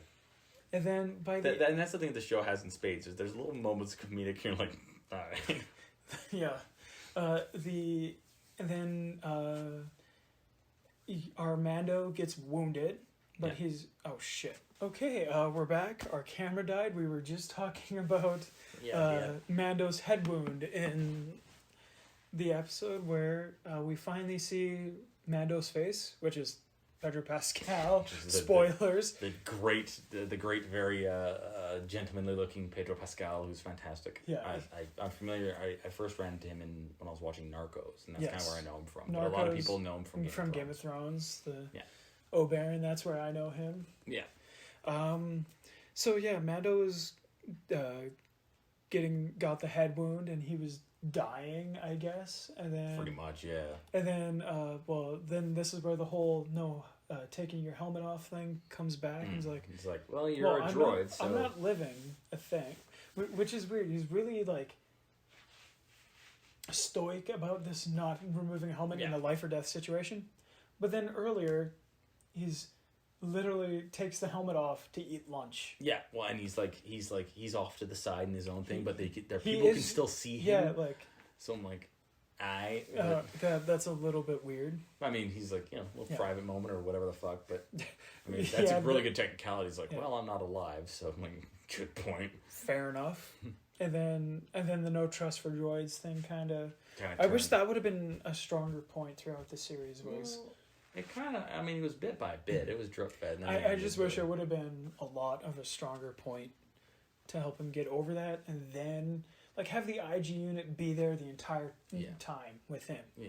And then and that's the thing the show has in spades, is there's little moments of comedic, you're like, alright. Yeah. Our Mando gets wounded, but he's... Oh, shit. Okay, we're back. Our camera died. We were just talking about Mando's head wound in the episode where we finally see Mando's face, which is Pedro Pascal. Spoilers. The great, very gentlemanly looking Pedro Pascal, who's fantastic. Yeah. I'm familiar. I first ran into him when I was watching Narcos, and that's kind of where I know him from. Narcos, but a lot of people know him from Game of Thrones. Oberyn, that's where I know him. Yeah. Mando was got the head wound, and he was dying, I guess, and then pretty much, yeah. And then, then this is where the whole taking your helmet off thing comes back. And he's like, well, you're a droid, so I'm not living a thing, which is weird. He's really stoic about this not removing a helmet in a life or death situation, but then earlier, he's literally takes the helmet off to eat lunch. Yeah, well, and he's off to the side in his own thing, but people can still see him. Yeah, so I'm like, that's a little bit weird. I mean, he's like, a little private moment or whatever the fuck, but I mean, that's a really good technicality. He's like, well, I'm not alive, so I'm like, good point. Fair enough. and then the no trust for droids thing kind of. I wish that would have been a stronger point throughout the series. It kind of, it was bit by bit. It was drip fed. I just wish it would have been a lot of a stronger point to help him get over that, and then have the IG unit be there the entire time with him. Yeah.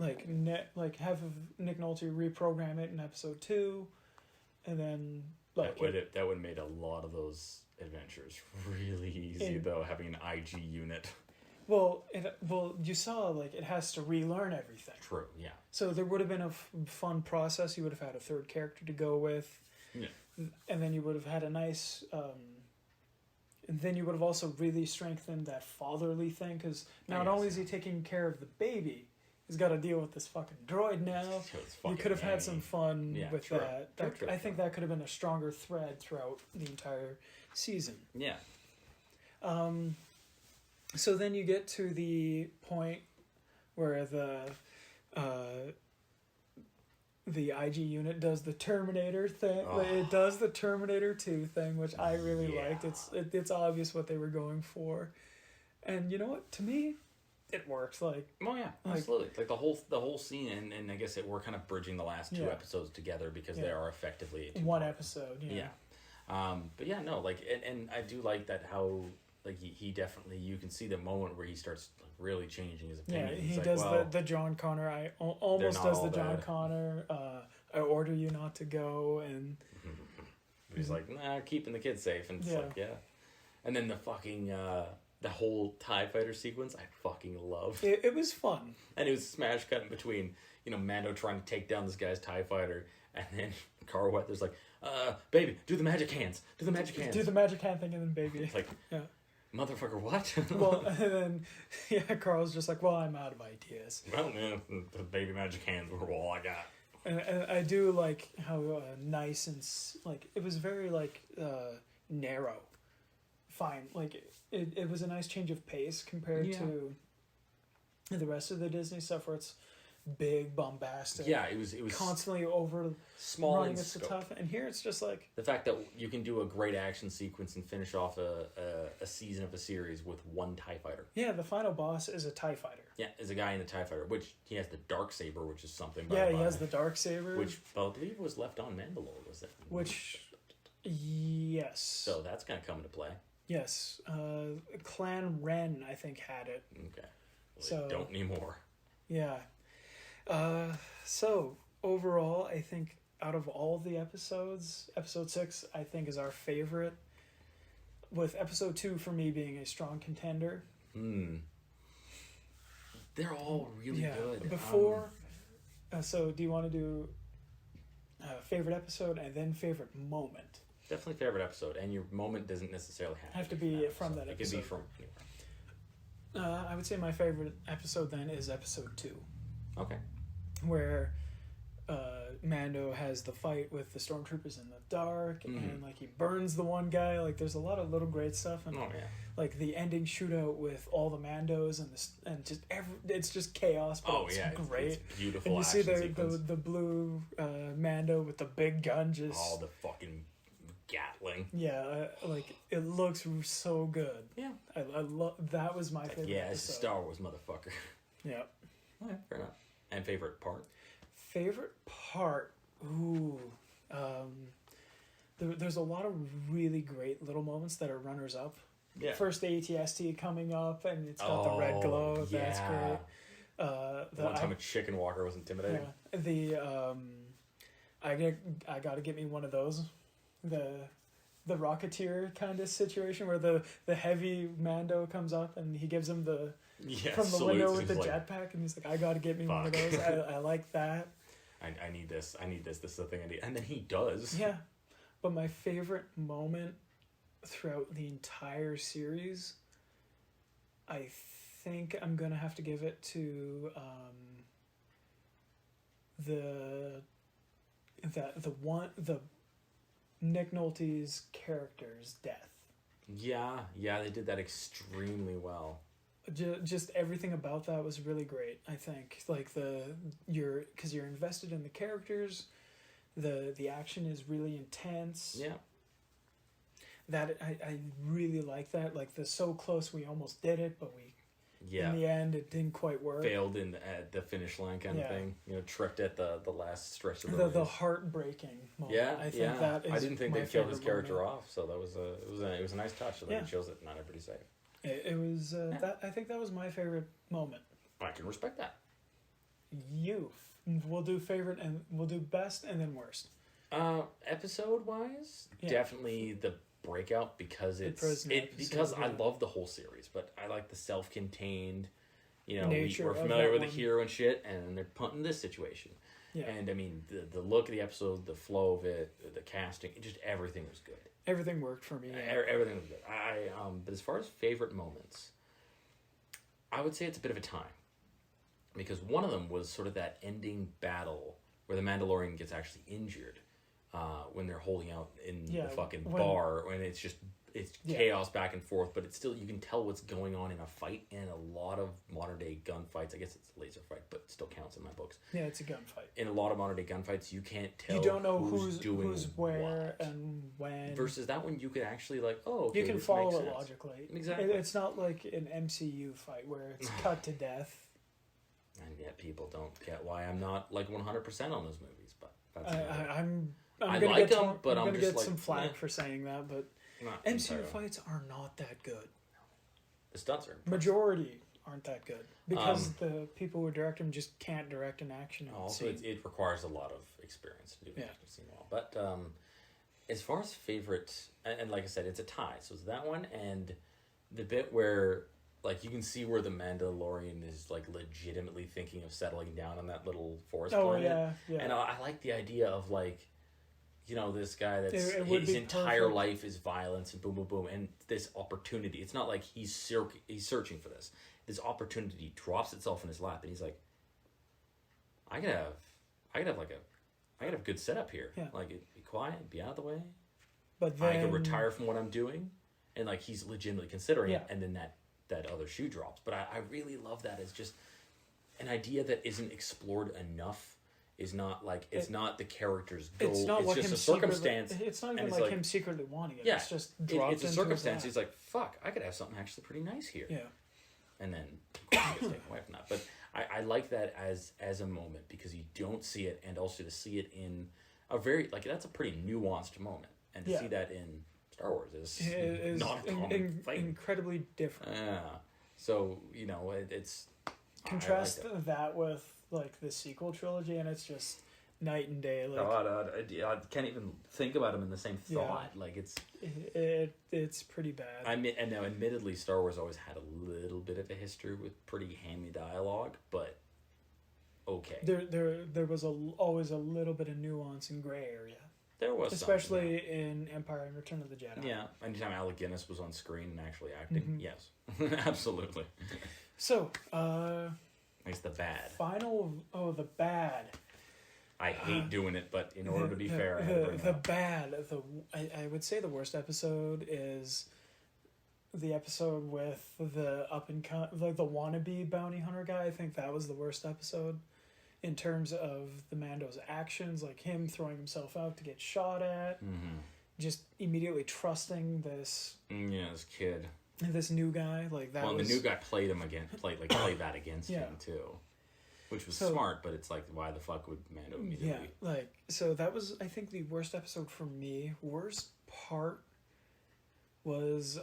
Have Nick Nolte reprogram it in episode 2, and then that would have made a lot of those adventures really easy though, having an IG unit. Well, you saw it has to relearn everything. True, yeah. So there would have been a fun process. You would have had a third character to go with, and then you would have had a nice. And then you would have also really strengthened that fatherly thing, because not only is he taking care of the baby, he's got to deal with this fucking droid now. You could have had some fun with that. I think that could have been a stronger thread throughout the entire season. Yeah. So then you get to the point where the IG unit does the Terminator thing. Oh. It does the Terminator 2 thing, which I really liked. It's obvious what they were going for, and you know what? To me, it worked. Absolutely. The whole scene, and I guess we're kind of bridging the last 2 episodes together because they are effectively one episode. Yeah. And I do like that how. He definitely, you can see the moment where he starts really changing his opinion. Yeah, he does the John Connor. Almost does the John Connor. I order you not to go, and he's like, nah, keeping the kids safe, and it's and then the fucking the whole TIE fighter sequence, I fucking love. It was fun, and it was smash cut in between, Mando trying to take down this guy's TIE fighter, and then Carl Weathers like, baby, do the magic hands, do the magic hands, do the magic hand thing, and then baby, motherfucker, what? Well, and then, Carl's just like, well, I'm out of ideas. Well, the baby magic hands were all I got. And I do like how nice and, it was very, narrow. Fine. It was a nice change of pace compared to the rest of the Disney stuff where it's big, bombastic. Yeah, it was constantly over small running in its scope. tough, and here it's just the fact that you can do a great action sequence and finish off a season of a series with one TIE fighter. Yeah, the final boss is a TIE fighter. Yeah, is a guy in a TIE fighter, which he has the Darksaber, which is something. Yeah, he has the Darksaber, which I believe was left on Mandalore, was it? Which, yes. So that's gonna come into play. Yes, Clan Ren, I think, had it. Okay, well, so don't anymore. Yeah. So overall, I think out of all the episodes, episode 6 I think is our favorite. With episode 2 for me being a strong contender. They're all really good. Before, so do you want to do favorite episode and then favorite moment? Definitely favorite episode, and your moment doesn't necessarily have to be from that episode. It can be from anywhere. I would say my favorite episode then is episode 2. Okay. Where Mando has the fight with the stormtroopers in the dark, and like he burns the one guy. Like there's a lot of little great stuff, and like the ending shootout with all the Mandos and just it's just chaos. But it's great. It's beautiful. And you see the blue Mando with the big gun just the fucking Gatling. Yeah, like it looks so good. Yeah, I love that. Was my favorite. Yeah, it's a Star Wars motherfucker. Yeah. Okay, fair enough. And favorite part? Favorite part? Ooh. There's a lot of really great little moments that are runners up. Yeah. First, the AT-ST coming up, and it's got the red glow. Yeah. That's great. The one time a chicken walker was intimidating. Yeah. I gotta get me one of those. The Rocketeer kind of situation where the heavy Mando comes up and he gives him the from the window with the jetpack, and he's like, I gotta get me one of those. I like that. I need this. This is the thing I need. And then he does. Yeah. But my favorite moment throughout the entire series, I think I'm gonna have to give it to the Nick Nolte's character's death. Yeah, they did that extremely well. Just everything about that was really great. I think like because you're invested in the characters, the action is really intense. Yeah. That I really like that. Like the so close we almost did it, but in the end it didn't quite work. Failed at the finish line kind of thing. You know, tricked at the last stretch of the heartbreaking moment. Yeah, I think that is I didn't think they killed his character moment. off, so that was it was a nice touch. So that it shows that not everybody's safe. It was that I think that was my favorite moment. I can respect that. We'll do favorite and we'll do best and then worst. Episode wise, definitely the breakout because because I love the whole series, but I like the self-contained. You know, we're familiar with the hero and shit, and they're punting this situation. Yeah. And I mean, the look of the episode, the flow of it, the casting, just everything was good. Everything worked for me. Everything was good. But as far as favorite moments, I would say it's a bit of a tie. Because one of them was sort of that ending battle where the Mandalorian gets actually injured when they're holding out in the fucking bar, and it's chaos back and forth, but it's still, you can tell what's going on in a fight. And a lot of modern day gunfights, I guess it's a laser fight, but it still counts in my books. Yeah, it's a gunfight. In a lot of modern day gunfights, you can't tell. You don't know who's doing who's where what. And when. Versus that one, you could actually okay, you can follow it logically. Exactly. It's not like an MCU fight where it's cut to death. And yet people don't get why I'm not like 100% on those movies, but that's I'm I gonna like get them, but I'm gonna just get some flack for saying that, but MCU fights are not that good. The stunts are majority aren't that good because the people who direct them just can't direct an action. Also, it requires a lot of experience to do the action scene well. But as far as favorite, and like I said, it's a tie. So it's that one and the bit where. Like, you can see where the Mandalorian is, like, legitimately thinking of settling down on that little forest planet. Yeah. And I like the idea of, like, you know, this guy that's his entire life is violence and boom, boom, boom. And this opportunity, it's not like he's searching for this. This opportunity drops itself in his lap, and he's like, I could have a good setup here. Yeah. Like, be quiet, be out of the way. But then I could retire from what I'm doing. And, like, he's legitimately considering it. And then that other shoe drops. But I really love that as just an idea that isn't explored enough. Is not like not the character's goal. It's just a circumstance. It's not even like him secretly wanting it. Yeah, it's just dropped it's a circumstance. He's like, fuck, I could have something actually pretty nice here. Yeah. And then of course he gets taken away from that. But I like that as a moment because you don't see it, and also to see it in a very that's a pretty nuanced moment, and to see that in Star Wars is not a common thing. Incredibly different. Yeah. So, you know, it's contrast that with like the sequel trilogy, and it's just night and day. Like, I can't even think about them in the same thought. Yeah. Like it's pretty bad. And now, admittedly, Star Wars always had a little bit of a history with pretty hammy dialogue, but okay. There was always a little bit of nuance and gray area. There was, especially in Empire and Return of the Jedi. Yeah, anytime Alec Guinness was on screen and actually acting, yes, absolutely. So, it's the bad. The bad. I hate doing it, but in order to be fair, I would say the worst episode is the episode with the the wannabe bounty hunter guy. I think that was the worst episode in terms of the Mando's actions, like him throwing himself out to get shot at, just immediately trusting this kid, this new guy, like that. Well, the new guy played played that against him too. Which was smart, but it's like, why the fuck would Mando immediately... Yeah, so that was, I think, the worst episode for me. Worst part was,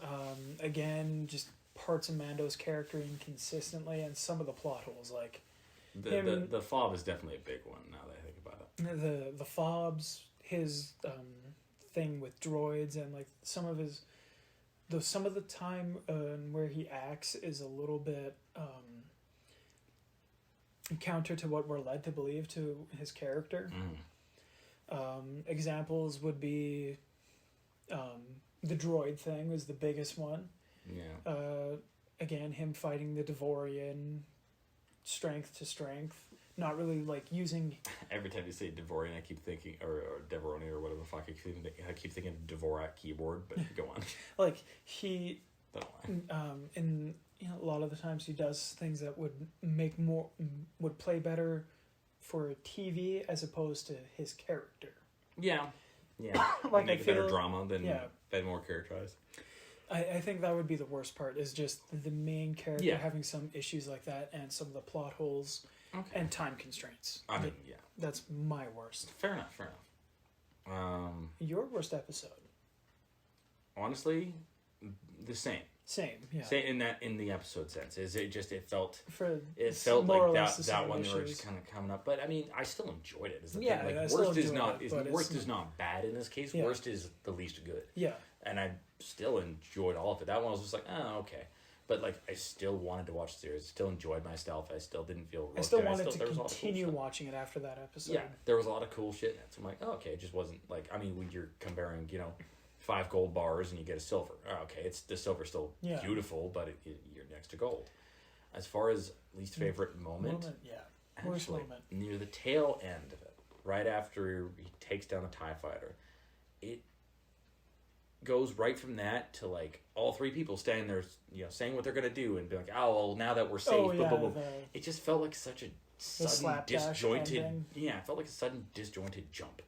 again, just parts of Mando's character inconsistently, and some of the plot holes, like... The fob is definitely a big one, now that I think about it. The fobs, his thing with droids, and, like, some of the time where he acts is a little bit... counter to what we're led to believe to his character. Examples would be the droid thing was the biggest one. Yeah. Again, him fighting the Devorian strength to strength, not really like using... Every time you say Devorian, I keep thinking, or Devoroni or whatever the fuck, I keep thinking Dvorak keyboard, but go on. Like, he... in a lot of the times he does things that would play better for TV as opposed to his character. Yeah. Like, make better drama than more characterized. I think that would be the worst part, is just the main character having some issues like that, and some of the plot holes and time constraints. That's my worst. Fair enough. Your worst episode? Honestly, the same. Same, yeah. Same in the episode sense. It felt more like that one they were just kind of coming up. But I mean, I still enjoyed it. Is the thing. Like, worst is not bad in this case. Yeah. Worst is the least good. Yeah. And I still enjoyed all of it. That one was just like, oh, okay. But like, I still wanted to watch the series. Still enjoyed myself. I still didn't feel. I still wanted to continue watching it after that episode. Yeah, there was a lot of cool shit. So I'm like, oh, okay, it just wasn't like. I mean, when you're comparing, 5 gold bars and you get a silver. Oh, okay, it's the silver's still beautiful, but you're next to gold. As far as least favorite moment, worst moment, near the tail end of it, right after he takes down the TIE fighter, it goes right from that to like all 3 people standing there, saying what they're gonna do and be like, oh well, now that we're safe, it just felt like such a sudden disjointed ending. Yeah, it felt like a sudden disjointed jump,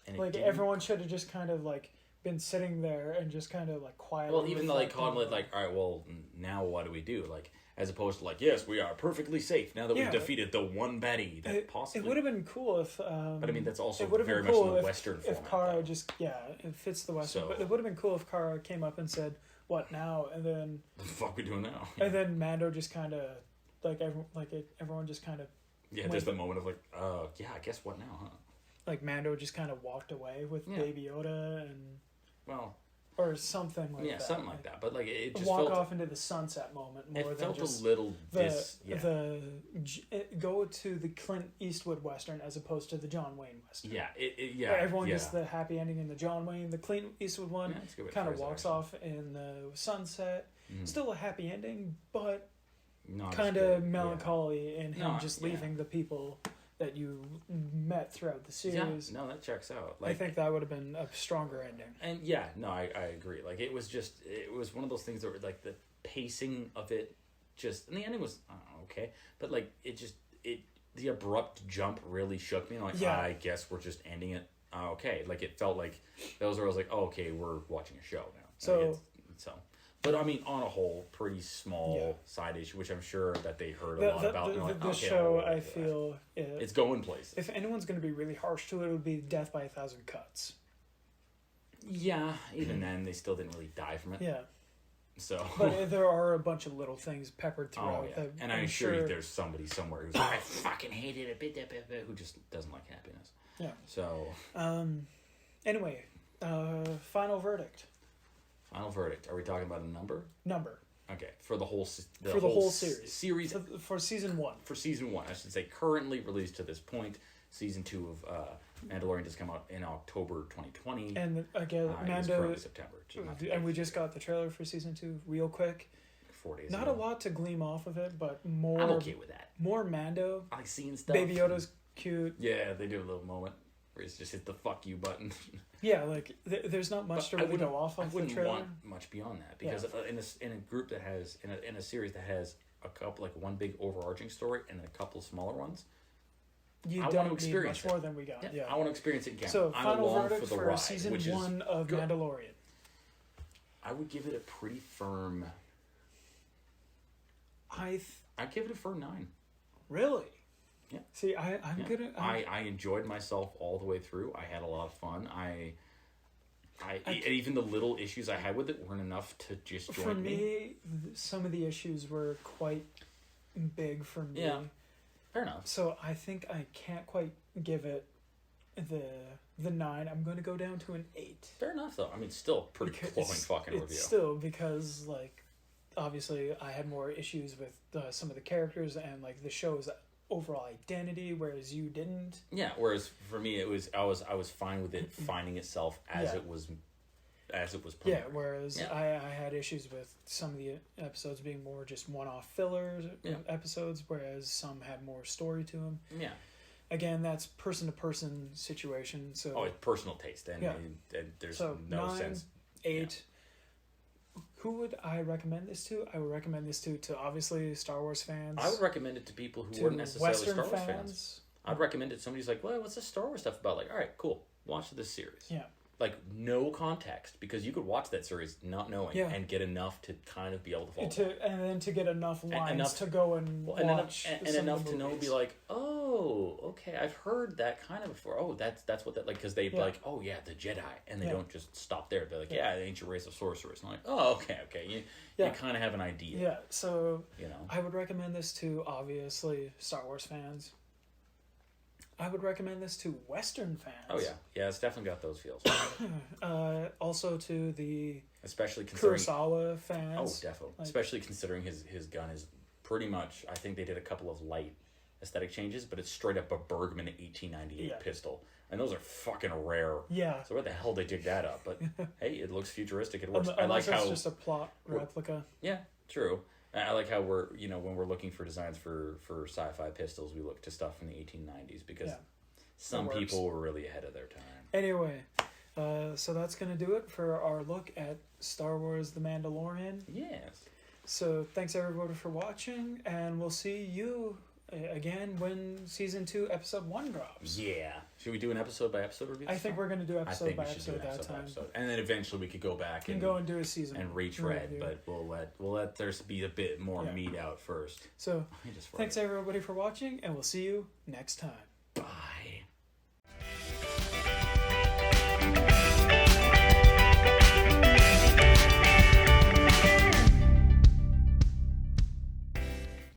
and like everyone should have just kind of like been sitting there and just kind of like quietly. Well, even though they called it like, all right, well, now what do we do? Like, as opposed to like, yes, we are perfectly safe now that we've defeated the one baddie that possibly. It would have been cool if. But I mean, that's also very much in the Western format. If Kara it fits the Western. But it would have been cool if Kara came up and said, "What now?" And then. The fuck we doing now? And then Mando just kind of, everyone just kind of. Yeah, there's the moment of like, I guess what now, huh? Like Mando just kind of walked away with Baby Yoda and. Well, or something like that. Yeah, something like that. But like it just walk off into the sunset moment more than just a little go to the Clint Eastwood Western as opposed to the John Wayne Western. Yeah, where everyone gets the happy ending in the John Wayne. The Clint Eastwood one kind of walks off in the sunset. Mm-hmm. Still a happy ending, but kind of melancholy in him leaving the people that you met throughout the series. Yeah, no, that checks out. Like, I think that would have been a stronger ending. And I agree. Like, it was one of those things that were like the pacing of it and the ending was okay, but like the abrupt jump really shook me. I'm like, I guess we're just ending it. Okay, like it felt like that was where I was like, oh, okay, we're watching a show now. But I mean, on a whole, pretty small side issue, which I'm sure that they heard a lot about. The show, I feel, it's going places. If anyone's going to be really harsh to it, it would be death by 1,000 cuts. Yeah, even then, they still didn't really die from it. Yeah. So, But there are a bunch of little things peppered oh throughout. yeah, That and I'm sure there's somebody somewhere who's like, I fucking hated it, who just doesn't like happiness. Yeah. So. Anyway, final verdict. Final verdict. Are we talking about a number? Number. Okay, for the whole series. For season 1. For season 1, I should say, currently released to this point. Season 2 of Mandalorian just come out in October 2020. And again, Mando. September. And we just got the trailer for season 2 real quick. 4 days. Not ago. a lot to glean off of it, but more. I'm okay with that. More Mando. I like seeing stuff. Baby Yoda's cute. Yeah, they do a little moment where it's just hit the fuck you button. Yeah, like there's not much to really go off of the trailer. I wouldn't want much beyond that because in a group that has in a series that has a couple, like one big overarching story and then a couple of smaller ones. You I don't want to experience need much more than we got. Yeah. I want to experience it again. So, I'm final along verdict for the for ride, season which 1 of good. Mandalorian. I would give it a pretty firm. I'd give it a firm 9. Really? Yeah. See, I'm gonna. I enjoyed myself all the way through. I had a lot of fun. Even the little issues I had with it weren't enough to just join for me. Some of the issues were quite big for me. Yeah. Fair enough. So I think I can't quite give it the 9. I'm going to go down to an 8. Fair enough, though. I mean, still pretty glowing fucking review. Still, because like obviously I had more issues with some of the characters and like the show's overall identity, whereas you didn't. Yeah. Whereas for me, I was fine with it finding itself as it was. As it was premiering. Yeah, whereas I had issues with some of the episodes being more just one-off fillers episodes, whereas some had more story to them. Yeah. Again, that's person-to-person situation. So it's personal taste, and there's no 9, sense. 8. Yeah. Who would I recommend this to? I would recommend this to obviously Star Wars fans. I would recommend it to people who weren't necessarily Western Star Wars fans. I'd recommend it to somebody who's like, well, what's this Star Wars stuff about? Like, all right, cool. Watch this series. Yeah. Like, no context, because you could watch that series not knowing and get enough to kind of be able to follow. And then to get enough lines to go and watch. And enough to know, be like, oh, okay, I've heard that kind of before. Oh, that's what that, like, because they'd be like, oh, yeah, the Jedi. And they don't just stop there. They're like, the ancient race of sorcerers. And I'm like, oh, okay. You kind of have an idea. Yeah, so, I would recommend this to, obviously, Star Wars fans. I would recommend this to Western fans. Oh yeah, it's definitely got those feels. Also to the especially considering Kurosawa fans. Oh, definitely. Especially considering his gun is pretty much. I think they did a couple of light aesthetic changes, but it's straight up a Bergman 1898 pistol, and those are fucking rare. Yeah. So where the hell they dig that up? But hey, it looks futuristic. It works. I like how it's just a plot replica. Yeah, true. I like how we're, when we're looking for designs for sci-fi pistols, we look to stuff from the 1890s because some people were really ahead of their time. Anyway, so that's going to do it for our look at Star Wars The Mandalorian. Yes. So thanks everybody for watching, and we'll see you again when season 2 episode 1 drops. Yeah. Should we do an episode by episode review? I think we're going to do episode by episode that time. And then eventually we could go back and go and do a season and retread, but we'll let there be a bit more meat out first. So thanks everybody for watching, and we'll see you next time.